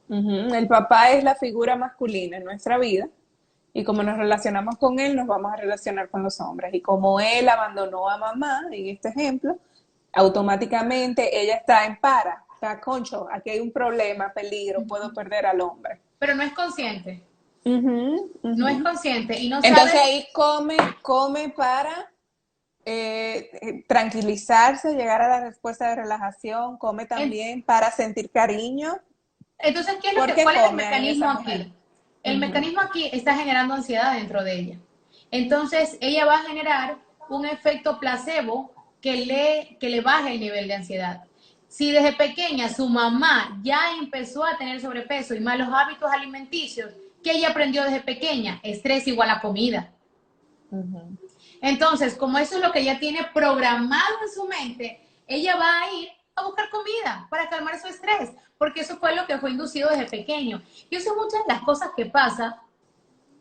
Ujú. El papá es la figura masculina en nuestra vida y como nos relacionamos con él, nos vamos a relacionar con los hombres. Y como él abandonó a mamá, en este ejemplo, automáticamente ella está en para, está concho, aquí hay un problema, peligro, puedo perder al hombre. Pero no es consciente. Ujú, No es ujú. consciente y no Entonces sabe. ahí come para tranquilizarse, llegar a la respuesta de relajación, come también para sentir cariño. Entonces, ¿Por qué ¿cuál es el come ahí mecanismo esa mujer? aquí? El Ujú. mecanismo aquí está generando ansiedad dentro de ella. Entonces, ella va a generar un efecto placebo que le baje el nivel de ansiedad. Si desde pequeña su mamá ya empezó a tener sobrepeso y malos hábitos alimenticios, ¿qué ella aprendió desde pequeña? Estrés igual a comida. Entonces, como eso es lo que ella tiene programado en su mente, ella va a ir a buscar comida para calmar su estrés, porque eso fue lo que fue inducido desde pequeño. Y eso son muchas de las cosas que pasan,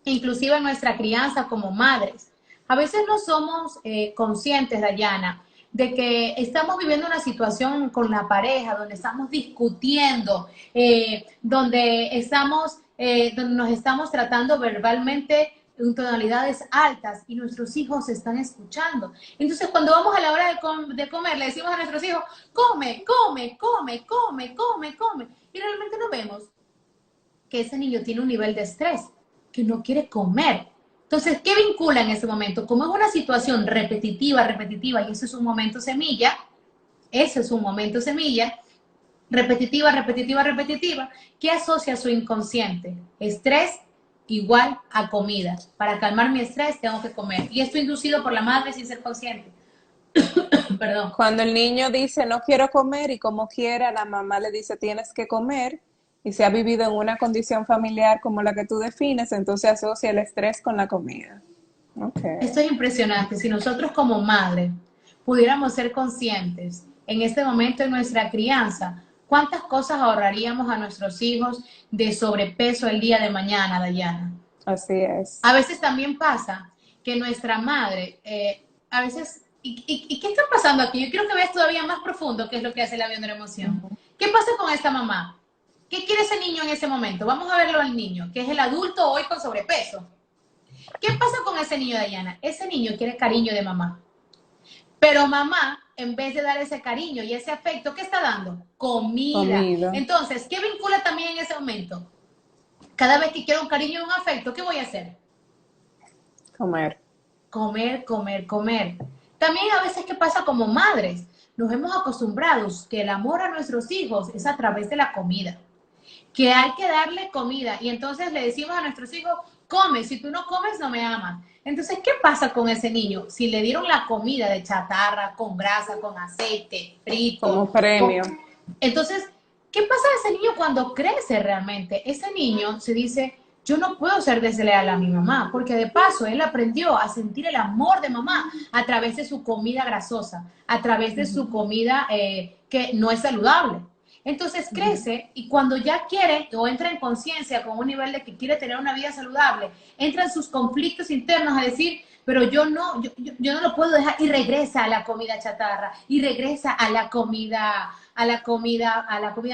inclusive en nuestra crianza como madres. A veces no somos conscientes, Dayana, de que estamos viviendo una situación con la pareja, donde estamos discutiendo, donde nos estamos tratando verbalmente en tonalidades altas y nuestros hijos están escuchando. Entonces, cuando vamos a la hora de comer, le decimos a nuestros hijos, come, come, come, come, come, come. Y realmente no vemos que ese niño tiene un nivel de estrés, que no quiere comer. Entonces, ¿qué vincula en ese momento? Como es una situación repetitiva, repetitiva, y eso es un momento semilla, ese es un momento semilla, repetitiva, repetitiva, repetitiva, ¿qué asocia su inconsciente? Estrés igual a comida. Para calmar mi estrés tengo que comer. Y esto inducido por la madre sin ser consciente. Perdón. Cuando el niño dice no quiero comer y como quiera, la mamá le dice tienes que comer y se ha vivido en una condición familiar como la que tú defines, entonces asocia el estrés con la comida. Okay. Esto es impresionante. Si nosotros como madre pudiéramos ser conscientes en este momento de nuestra crianza, ¿cuántas cosas ahorraríamos a nuestros hijos de sobrepeso el día de mañana, Dayana? Así es. A veces también pasa que nuestra madre, a veces, ¿y qué está pasando aquí? Yo quiero que veas todavía más profundo qué es lo que hace el avión de la emoción. ¿Qué pasa con esta mamá? ¿Qué quiere ese niño en ese momento? Vamos a verlo al niño, que es el adulto hoy con sobrepeso. ¿Qué pasa con ese niño, Dayana? Ese niño quiere cariño de mamá. Pero mamá, en vez de dar ese cariño y ese afecto, ¿qué está dando? Comida. Entonces, ¿qué vincula también en ese momento? Cada vez que quiero un cariño y un afecto, ¿qué voy a hacer? Comer. Comer, comer, comer. También a veces, ¿qué pasa como madres? Nos hemos acostumbrado que el amor a nuestros hijos es a través de la comida. Que hay que darle comida. Y entonces le decimos a nuestros hijos, come, si tú no comes no me amas. Entonces, ¿qué pasa con ese niño? Si le dieron la comida de chatarra, con grasa, con aceite, frito. Como premio. Entonces, ¿qué pasa a ese niño cuando crece realmente? Ese niño se dice, yo no puedo ser desleal a mi mamá, porque de paso él aprendió a sentir el amor de mamá a través de su comida grasosa, a través de su comida que no es saludable. Entonces crece y cuando ya quiere o entra en conciencia con un nivel de que quiere tener una vida saludable, entra en sus conflictos internos a decir, pero yo no lo puedo dejar, y regresa a la comida chatarra y regresa a la comida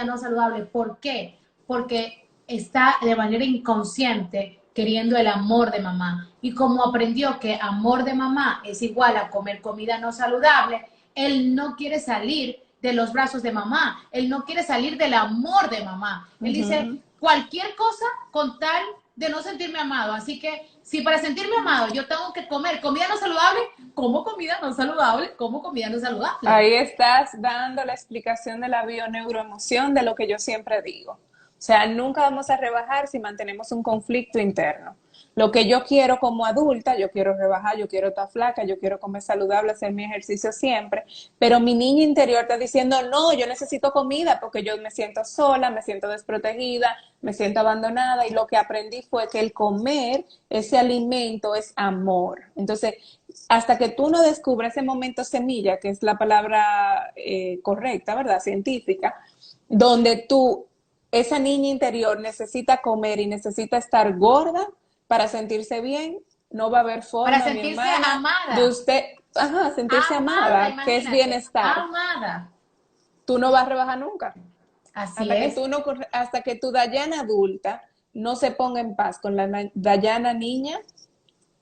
no saludable. ¿Por qué? Porque está de manera inconsciente queriendo el amor de mamá. Y como aprendió que amor de mamá es igual a comer comida no saludable, él no quiere salir de los brazos de mamá, él no quiere salir del amor de mamá. Él dice cualquier cosa con tal de no sentirme amado. Así que si para sentirme amado yo tengo que comer comida no saludable, como comida no saludable, como comida no saludable. Ahí estás dando la explicación de la bioneuroemoción de lo que yo siempre digo. O sea, nunca vamos a rebajar si mantenemos un conflicto interno. Lo que yo quiero como adulta, yo quiero rebajar, yo quiero estar flaca, yo quiero comer saludable, hacer mi ejercicio siempre, pero mi niña interior está diciendo, no, yo necesito comida porque yo me siento sola, me siento desprotegida, me siento abandonada, y lo que aprendí fue que el comer, ese alimento es amor. Entonces, hasta que tú no descubres ese momento semilla, que es la palabra correcta, ¿verdad? Científica, donde esa niña interior necesita comer y necesita estar gorda para sentirse bien, no va a haber forma, para sentirse amada, de usted, sentirse amada, que es bienestar. Amada. Tú no vas a rebajar nunca. Así es. Hasta que tu Dayana adulta no se ponga en paz con la Dayana niña,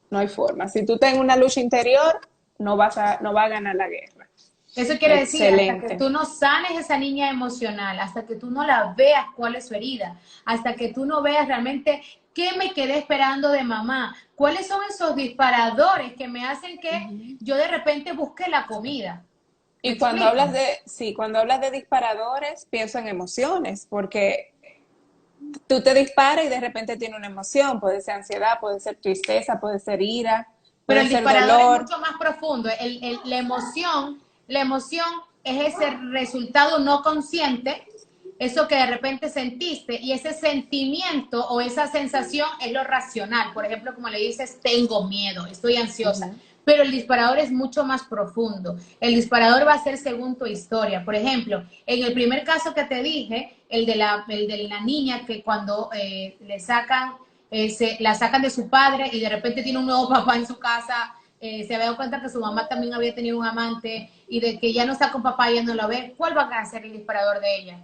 no hay forma. Si tú tienes una lucha interior, no va a ganar la guerra. Eso quiere decir, hasta que tú no sanes esa niña emocional, hasta que tú no la veas cuál es su herida, hasta que tú no veas realmente qué me quedé esperando de mamá, cuáles son esos disparadores que me hacen que yo de repente busque la comida. Y cuando hablas de disparadores, pienso en emociones, porque tú te disparas y de repente tiene una emoción, puede ser ansiedad, puede ser tristeza, puede ser ira, pero puede el ser disparador dolor. es mucho más profundo. La emoción es ese resultado no consciente, eso que de repente sentiste, y ese sentimiento o esa sensación es lo racional. Por ejemplo, como le dices, tengo miedo, estoy ansiosa. pero el disparador es mucho más profundo. El disparador va a ser según tu historia. Por ejemplo, en el primer caso que te dije, el de la niña que cuando la sacan de su padre y de repente tiene un nuevo papá en su casa, se había dado cuenta que su mamá también había tenido un amante y de que ya no está con papá y ya no lo ve, ¿cuál va a ser el disparador de ella?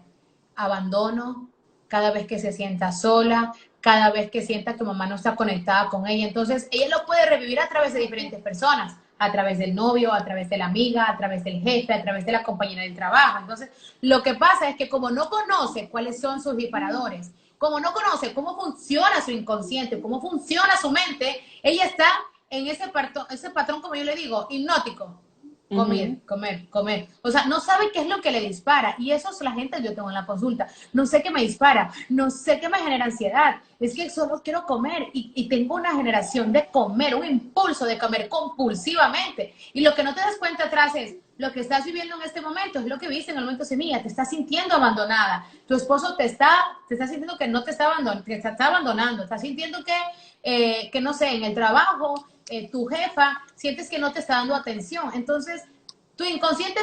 Abandono, cada vez que se sienta sola, cada vez que sienta que mamá no está conectada con ella. Entonces, ella lo puede revivir a través de diferentes personas, a través del novio, a través de la amiga, a través del jefe, a través de la compañera del trabajo. Entonces, lo que pasa es que como no conoce cuáles son sus disparadores, como no conoce cómo funciona su inconsciente, cómo funciona su mente, ella está en ese patrón, como yo le digo, hipnótico. Comer, Ujú. comer, comer. O sea, no sabe qué es lo que le dispara. Y eso es la gente que yo tengo en la consulta. No sé qué me dispara, no sé qué me genera ansiedad. Es que solo quiero comer y tengo una generación de comer, un impulso de comer compulsivamente. Y lo que no te das cuenta atrás es lo que estás viviendo en este momento, es lo que viste en el momento semilla. Te estás sintiendo abandonada. Tu esposo te está sintiendo que no te está abandonando, te está abandonando. Estás sintiendo que no sé, en el trabajo tu jefa, sientes que no te está dando atención. Entonces, tu inconsciente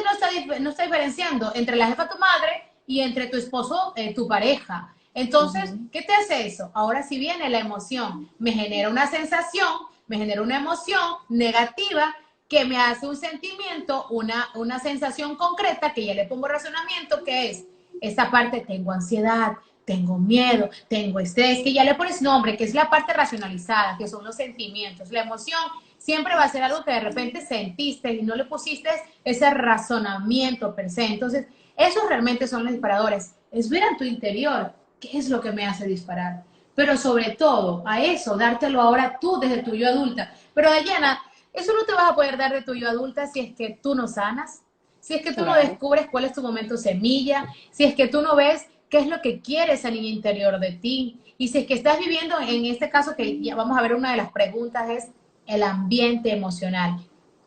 no está diferenciando entre la jefa, tu madre, y entre tu esposo, tu pareja. Entonces, Ujú. ¿qué te hace eso? Ahora si viene la emoción, me genera una sensación, me genera una emoción negativa que me hace un sentimiento, una sensación concreta que ya le pongo razonamiento, que es esta parte, tengo ansiedad, tengo miedo, tengo estrés, que ya le pones nombre, que es la parte racionalizada, que son los sentimientos. La emoción siempre va a ser algo que de repente sentiste y no le pusiste ese razonamiento per se. Entonces, esos realmente son los disparadores. Es ver en tu interior qué es lo que me hace disparar. Pero sobre todo, a eso, dártelo ahora tú desde tu yo adulta. Pero Dayana, eso no te vas a poder dar de tu yo adulta si es que tú no sanas, si es que tú no Claro. descubres cuál es tu momento semilla, si es que tú no ves qué es lo que quiere esa niña interior de ti. Y si es que estás viviendo en este caso, que ya vamos a ver, una de las preguntas es el ambiente emocional.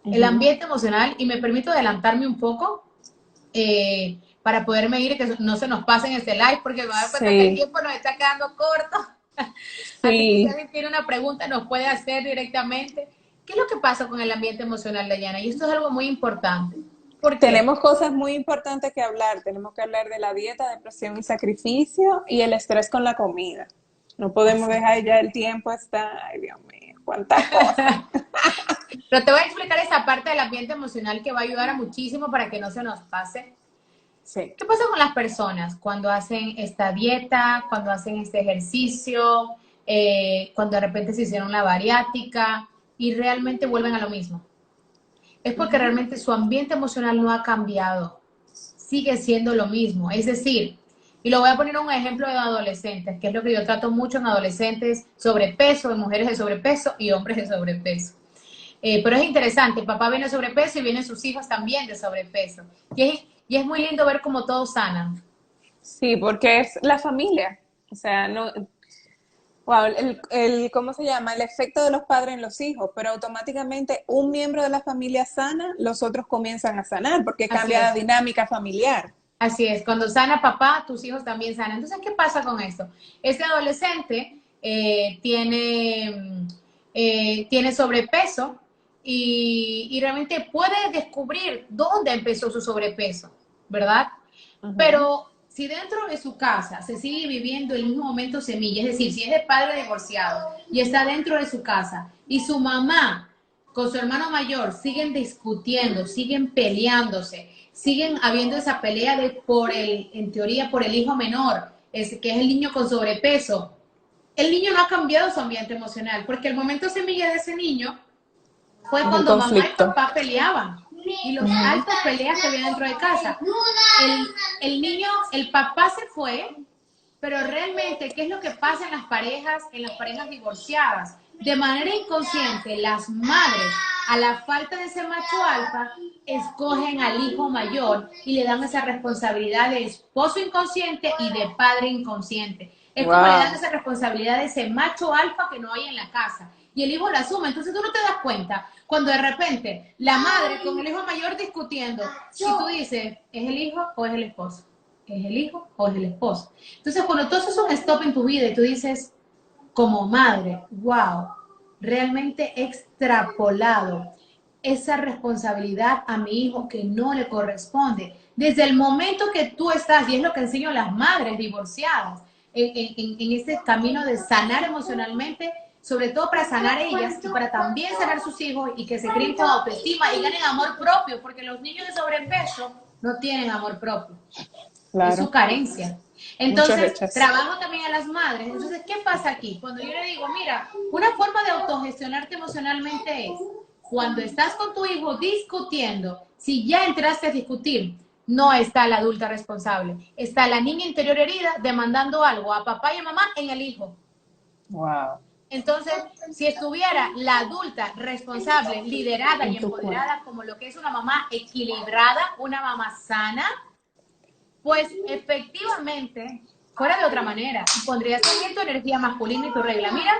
El Ujú. ambiente emocional, y me permito adelantarme un poco para poderme ir, que no se nos pase en este live, porque me voy a dar cuenta que el Sí, tiempo nos está quedando corto. Así que si sí. alguien tiene una pregunta, nos puede hacer directamente. ¿Qué es lo que pasa con el ambiente emocional, Dayana? Y esto es algo muy importante. ¿Por qué? Tenemos cosas muy importantes que hablar. Tenemos que hablar de la dieta, depresión y sacrificio y el estrés con la comida. No podemos Así dejar es. ya el tiempo está, ay Dios mío, cuántas cosas. Pero te voy a explicar esa parte del ambiente emocional que va a ayudar a muchísimo para que no se nos pase. Sí. ¿Qué pasa con las personas cuando hacen esta dieta, cuando hacen este ejercicio, cuando de repente se hicieron la bariátrica y realmente vuelven a lo mismo? Es porque Ujú. realmente su ambiente emocional no ha cambiado, sigue siendo lo mismo. Es decir, y lo voy a poner un ejemplo de adolescentes, que es lo que yo trato mucho en adolescentes, sobrepeso, en mujeres de sobrepeso y hombres de sobrepeso. Pero es interesante, el papá viene de sobrepeso y vienen sus hijos también de sobrepeso. Y es muy lindo ver cómo todos sanan. Sí, porque es la familia. O sea, no, wow, ¿cómo se llama? El efecto de los padres en los hijos, pero automáticamente un miembro de la familia sana, los otros comienzan a sanar porque Así cambia la es. dinámica familiar. Así es, cuando sana papá, tus hijos también sanan. Entonces, ¿qué pasa con esto? Este adolescente tiene sobrepeso y realmente puede descubrir dónde empezó su sobrepeso, ¿verdad? Ujú. Pero si dentro de su casa se sigue viviendo el mismo momento semilla, es decir, si es de padre divorciado y está dentro de su casa y su mamá con su hermano mayor siguen discutiendo, siguen peleándose, siguen habiendo esa pelea en teoría, por el hijo menor, que es el niño con sobrepeso, el niño no ha cambiado su ambiente emocional, porque el momento semilla de ese niño fue Es el cuando mamá y conflicto. papá peleaban y los Ujú. altas peleas que había dentro de casa. El niño, el papá se fue, pero realmente, ¿qué es lo que pasa en las parejas divorciadas? De manera inconsciente, las madres, a la falta de ese macho alfa, escogen al hijo mayor y le dan esa responsabilidad de esposo inconsciente y de padre inconsciente. Es como le dan Wow. esa responsabilidad de ese macho alfa que no hay en la casa. Y el hijo la asume. Entonces tú no te das cuenta cuando de repente la madre con el hijo mayor discutiendo y tú dices, ¿es el hijo o es el esposo? ¿Es el hijo o es el esposo? Entonces, cuando tú haces un stop en tu vida y tú dices, como madre, wow, realmente he extrapolado esa responsabilidad a mi hijo que no le corresponde. Desde el momento que tú estás, y es lo que enseño a las madres divorciadas, en este camino de sanar emocionalmente, sobre todo para sanar ellas y para también sanar sus hijos y que se creen con autoestima y ganen amor propio, porque los niños de sobrepeso no tienen amor propio. Es su Claro, carencia. mucho Entonces, rechazo. trabajo también a las madres. Entonces, ¿qué pasa aquí? Cuando yo le digo, mira, una forma de autogestionarte emocionalmente es cuando estás con tu hijo discutiendo, si ya entraste a discutir, no está la adulta responsable, está la niña interior herida demandando algo a papá y a mamá en el hijo. Wow. Entonces, si estuviera la adulta responsable, liderada y En tu cuerpo. empoderada como lo que es una mamá equilibrada, una mamá sana, pues efectivamente, fuera de otra manera, pondrías también tu energía masculina y tu regla. Mira,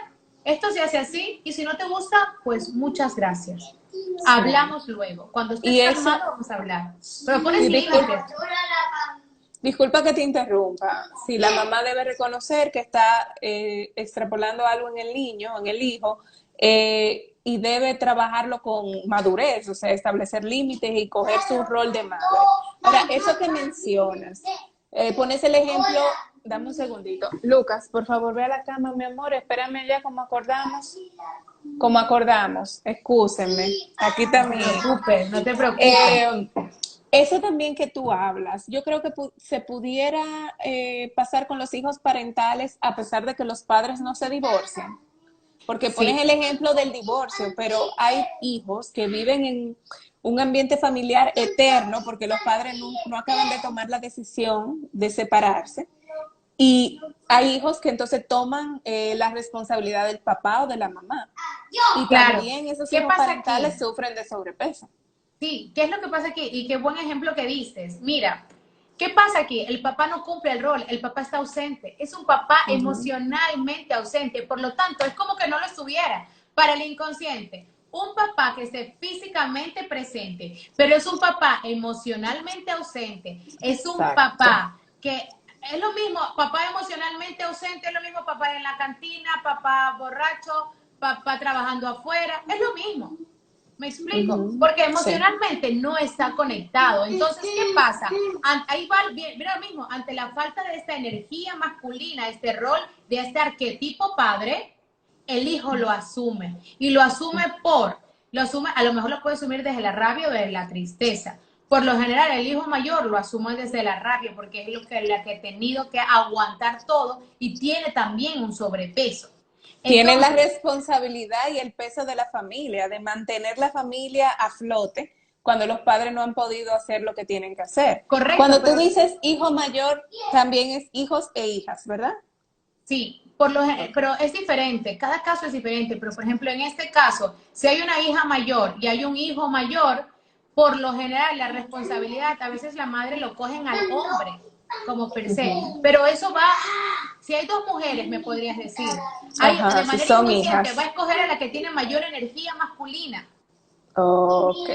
esto se hace así y si no te gusta, pues muchas gracias. Sí. Hablamos luego. Cuando estés Y eso, calmado, vamos a hablar. Pero pones y límites. disculpa que te interrumpa. Si la mamá debe reconocer que está extrapolando algo en el niño, en el hijo, y debe trabajarlo con madurez, o sea, establecer límites y coger su rol de madre. Ahora, eso que mencionas, pones el ejemplo, dame un segundito. Lucas, por favor, ve a la cama, mi amor, espérame ya como acordamos. Como acordamos, excúsenme, aquí No te también. preocupes, no te preocupes. Eh, eso también que tú hablas, yo creo que se pudiera pasar con los hijos parentales a pesar de que los padres no se divorcian. Porque pones Sí, el ejemplo del divorcio, pero hay hijos que viven en un ambiente familiar eterno porque los padres no acaban de tomar la decisión de separarse. Y hay hijos que entonces toman la responsabilidad del papá o de la mamá. Y claro. también esos ¿Qué hijos pasa parentales aquí? sufren de sobrepeso. Sí, ¿qué es lo que pasa aquí? Y qué buen ejemplo que dices. Mira, ¿qué pasa aquí? El papá no cumple el rol, el papá está ausente. Es un papá Uh -huh. emocionalmente ausente, por lo tanto, es como que no lo estuviera. Para el inconsciente, un papá que esté físicamente presente, pero es un papá emocionalmente ausente. Es un Exacto. papá que es lo mismo, papá emocionalmente ausente, es lo mismo papá en la cantina, papá borracho, papá trabajando afuera, es lo mismo. ¿Me Uh explico? -huh. Porque Sí. emocionalmente no está conectado. Entonces, ¿qué pasa? Ahí va, mira mismo, ante la falta de esta energía masculina, este rol de este arquetipo padre, el hijo lo asume. Y lo asume, a lo mejor lo puede asumir desde la rabia o desde la tristeza. Por lo general, el hijo mayor lo asume desde la rabia, porque es la que ha tenido que aguantar todo y tiene también un sobrepeso. Tienen la Entonces, responsabilidad y el peso de la familia, de mantener la familia a flote cuando los padres no han podido hacer lo que tienen que hacer. correcto, Cuando tú pero dices hijo mayor, también es hijos e hijas, ¿verdad? sí, Okay. pero es diferente, cada caso es diferente, pero por ejemplo en este caso, si hay una hija mayor y hay un hijo mayor, por lo general la responsabilidad, a veces la madre lo cogen al hombre como per Uh se, -huh. pero eso va, si hay dos mujeres, me podrías decir, hay, de Ajá, si manera son inconsciente va a hijas. escoger a la que tiene mayor energía masculina Ok.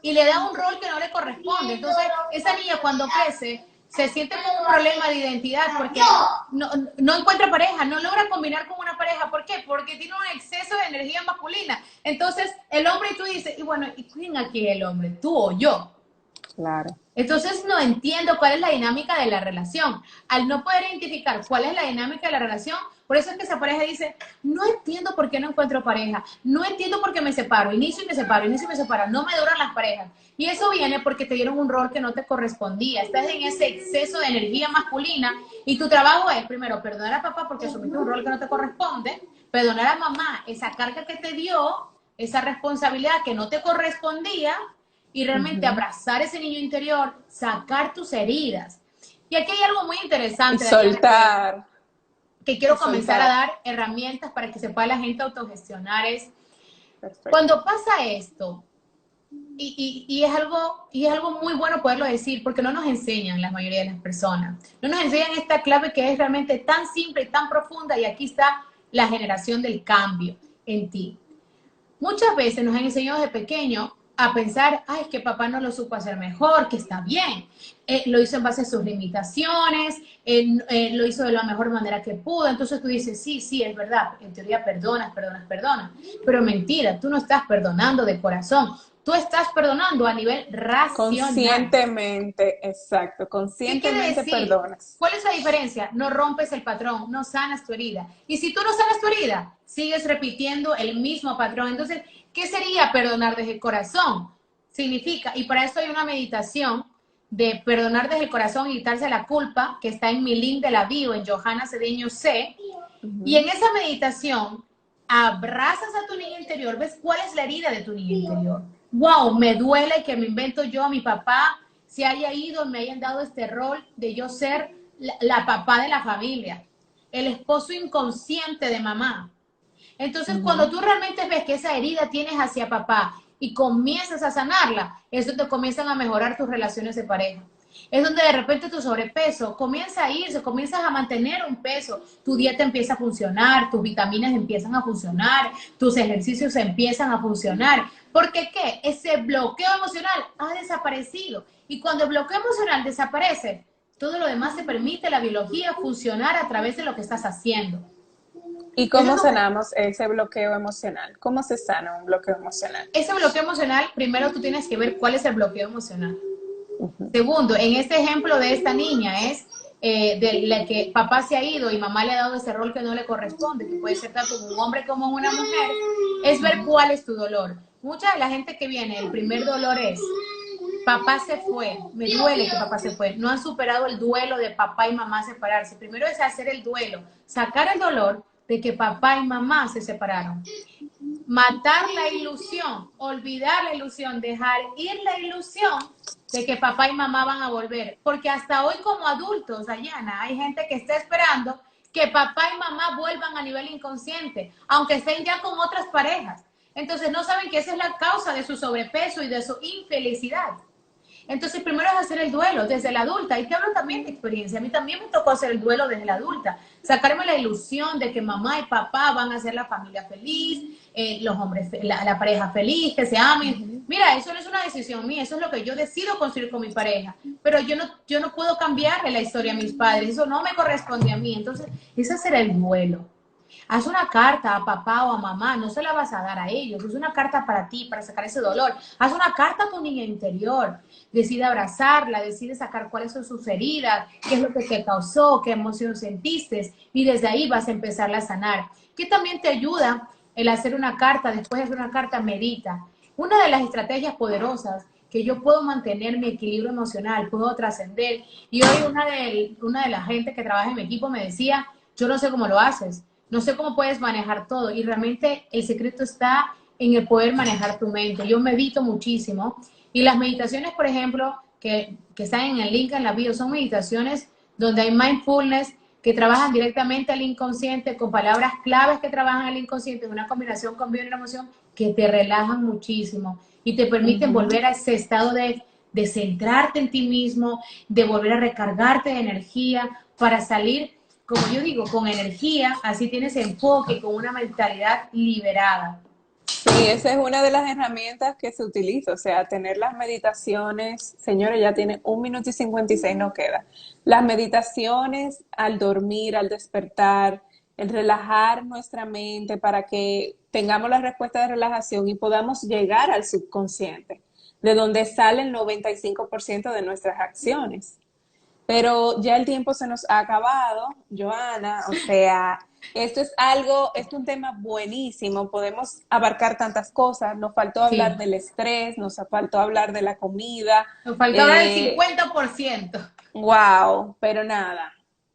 y le da un rol que no le corresponde. Entonces, esa niña cuando crece se siente con un problema de identidad porque no encuentra pareja, no logra combinar con una pareja. ¿Por qué? Porque tiene un exceso de energía masculina. Entonces, el hombre, y tú dices, y bueno, ¿y quién aquí es el hombre? ¿Tú o yo? Claro. Entonces no entiendo cuál es la dinámica de la relación. Al no poder identificar cuál es la dinámica de la relación, por eso es que esa pareja dice, no entiendo por qué no encuentro pareja, no entiendo por qué me separo, inicio y me separo, inicio y me separo, no me duran las parejas. Y eso viene porque te dieron un rol que no te correspondía, estás en ese exceso de energía masculina y tu trabajo es, primero, perdonar a papá porque asumiste un rol que no te corresponde, perdonar a mamá esa carga que te dio, esa responsabilidad que no te correspondía, y Uh realmente -huh. abrazar ese niño interior, sacar tus heridas. Y aquí hay algo muy Y interesante, Daniela, soltar. que Y quiero comenzar a soltar. dar herramientas para que se pueda la gente autogestionar. Es Perfecto. cuando pasa esto, y es algo muy bueno poderlo decir, porque no nos enseñan la mayoría de las personas. No nos enseñan esta clave que es realmente tan simple y tan profunda, y aquí está la generación del cambio en ti. Muchas veces nos han enseñado desde pequeño a pensar, ay, es que papá no lo supo hacer mejor, que está bien. Lo hizo en base a sus limitaciones, lo hizo de la mejor manera que pudo. Entonces tú dices, sí, sí, es verdad. En teoría perdonas, perdonas, perdonas. Pero mentira, tú no estás perdonando de corazón. tú estás perdonando a nivel racional. Conscientemente, exacto, ¿Qué quiere conscientemente decir? perdonas. ¿Cuál es la diferencia? No rompes el patrón, no sanas tu herida. Y si tú no sanas tu herida, sigues repitiendo el mismo patrón. Entonces, ¿qué sería perdonar desde el corazón? Significa, y para esto hay una meditación de perdonar desde el corazón y quitarse la culpa, que está en mi link de la bio, en Johanna Cedeño C. Y en esa meditación, abrazas a tu niño interior, ves cuál es la herida de tu niño interior. Wow, me duele que me invento yo, a mi papá se haya ido, me hayan dado este rol de yo ser la papá de la familia, el esposo inconsciente de mamá. Entonces, cuando tú realmente ves que esa herida tienes hacia papá y comienzas a sanarla, eso te comienzan a mejorar tus relaciones de pareja. Es donde de repente tu sobrepeso comienza a irse, comienzas a mantener un peso, tu dieta empieza a funcionar, tus vitaminas empiezan a funcionar, tus ejercicios empiezan a funcionar. ¿Porque qué? Ese bloqueo emocional ha desaparecido. Y cuando el bloqueo emocional desaparece, todo lo demás te permite la biología funcionar a través de lo que estás haciendo. ¿Y cómo sanamos ese bloqueo emocional? ¿Cómo se sana un bloqueo emocional? Ese bloqueo emocional, primero tú tienes que ver cuál es el bloqueo emocional. Segundo, en este ejemplo de esta niña es de la que papá se ha ido y mamá le ha dado ese rol que no le corresponde, que puede ser tanto un hombre como una mujer, es ver cuál es tu dolor. Mucha de la gente que viene, el primer dolor es, papá se fue, me duele que papá se fue, no han superado el duelo de papá y mamá separarse. Primero es hacer el duelo, sacar el dolor de que papá y mamá se separaron. Matar la ilusión, olvidar la ilusión, dejar ir la ilusión de que papá y mamá van a volver. Porque hasta hoy como adultos, Dayana, hay gente que está esperando que papá y mamá vuelvan a nivel inconsciente, aunque estén ya con otras parejas. Entonces no saben que esa es la causa de su sobrepeso y de su infelicidad. Entonces, primero es hacer el duelo desde la adulta. Y te hablo también de experiencia. A mí también me tocó hacer el duelo desde la adulta. Sacarme la ilusión de que mamá y papá van a ser la familia feliz, los hombres, la pareja feliz, que se amen. Mira, eso no es una decisión mía, eso es lo que yo decido construir con mi pareja. Pero yo no puedo cambiarle la historia a mis padres, eso no me corresponde a mí. Entonces, es hacer el duelo. Haz una carta a papá o a mamá, no se la vas a dar a ellos, es una carta para ti, para sacar ese dolor. Haz una carta a tu niña interior, decide abrazarla, decide sacar cuáles son sus heridas, qué es lo que te causó, qué emoción sentiste, y desde ahí vas a empezarla a sanar. Que también te ayuda el hacer una carta, después de hacer una carta, medita. Una de las estrategias poderosas que yo puedo mantener mi equilibrio emocional, puedo trascender. Y hoy una de las gente que trabaja en mi equipo me decía, yo no sé cómo lo haces, no sé cómo puedes manejar todo y realmente el secreto está en el poder manejar tu mente. Yo medito muchísimo y las meditaciones, por ejemplo, que están en el link en la bio, son meditaciones donde hay mindfulness que trabajan directamente al inconsciente con palabras claves que trabajan al inconsciente en una combinación con emoción que te relajan muchísimo y te permiten volver a ese estado de centrarte en ti mismo, de volver a recargarte de energía para salir, como yo digo, con energía, así tienes enfoque, con una mentalidad liberada. Sí, esa es una de las herramientas que se utiliza, o sea, tener las meditaciones, señores, ya tiene 1 minuto y 56, no queda. Las meditaciones al dormir, al despertar, el relajar nuestra mente para que tengamos la respuesta de relajación y podamos llegar al subconsciente, de donde sale el 95% de nuestras acciones. Pero ya el tiempo se nos ha acabado, Johanna, o sea, esto es algo, esto es un tema buenísimo, podemos abarcar tantas cosas, nos faltó hablar Sí, del estrés, nos faltó hablar de la comida, nos faltó ahora el 50%. wow, pero nada,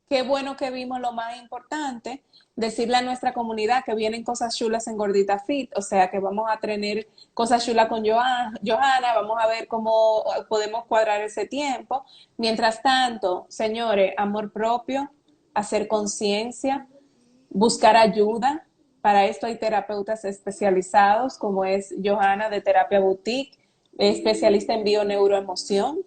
qué bueno que vimos lo más importante, decirle a nuestra comunidad que vienen cosas chulas en Gordita Fit, o sea que vamos a tener cosas chulas con Johanna, vamos a ver cómo podemos cuadrar ese tiempo. Mientras tanto, señores, amor propio, hacer conciencia, buscar ayuda. Para esto hay terapeutas especializados, como es Johanna de Terapia Boutique, especialista en bio neuroemoción.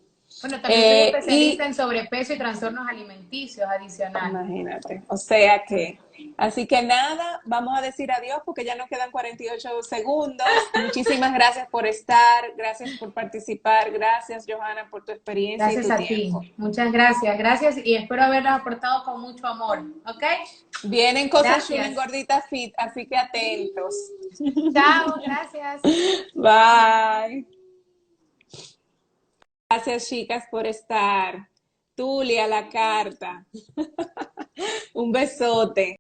Bueno, también soy especialista Y en sobrepeso y trastornos alimenticios adicionales. imagínate, o sea que, así que nada, vamos a decir adiós porque ya nos quedan 48 segundos. Muchísimas gracias por estar, gracias por participar, gracias Johanna por tu experiencia y Gracias tu a ti. tiempo. Muchas gracias. Gracias y espero haberlas aportado con mucho amor. ¿Ok? Vienen cosas chulas en Gracias. Gordita Fit, así que atentos. Chao, gracias. Bye. Gracias chicas por estar. Tulia, la carta. Un besote.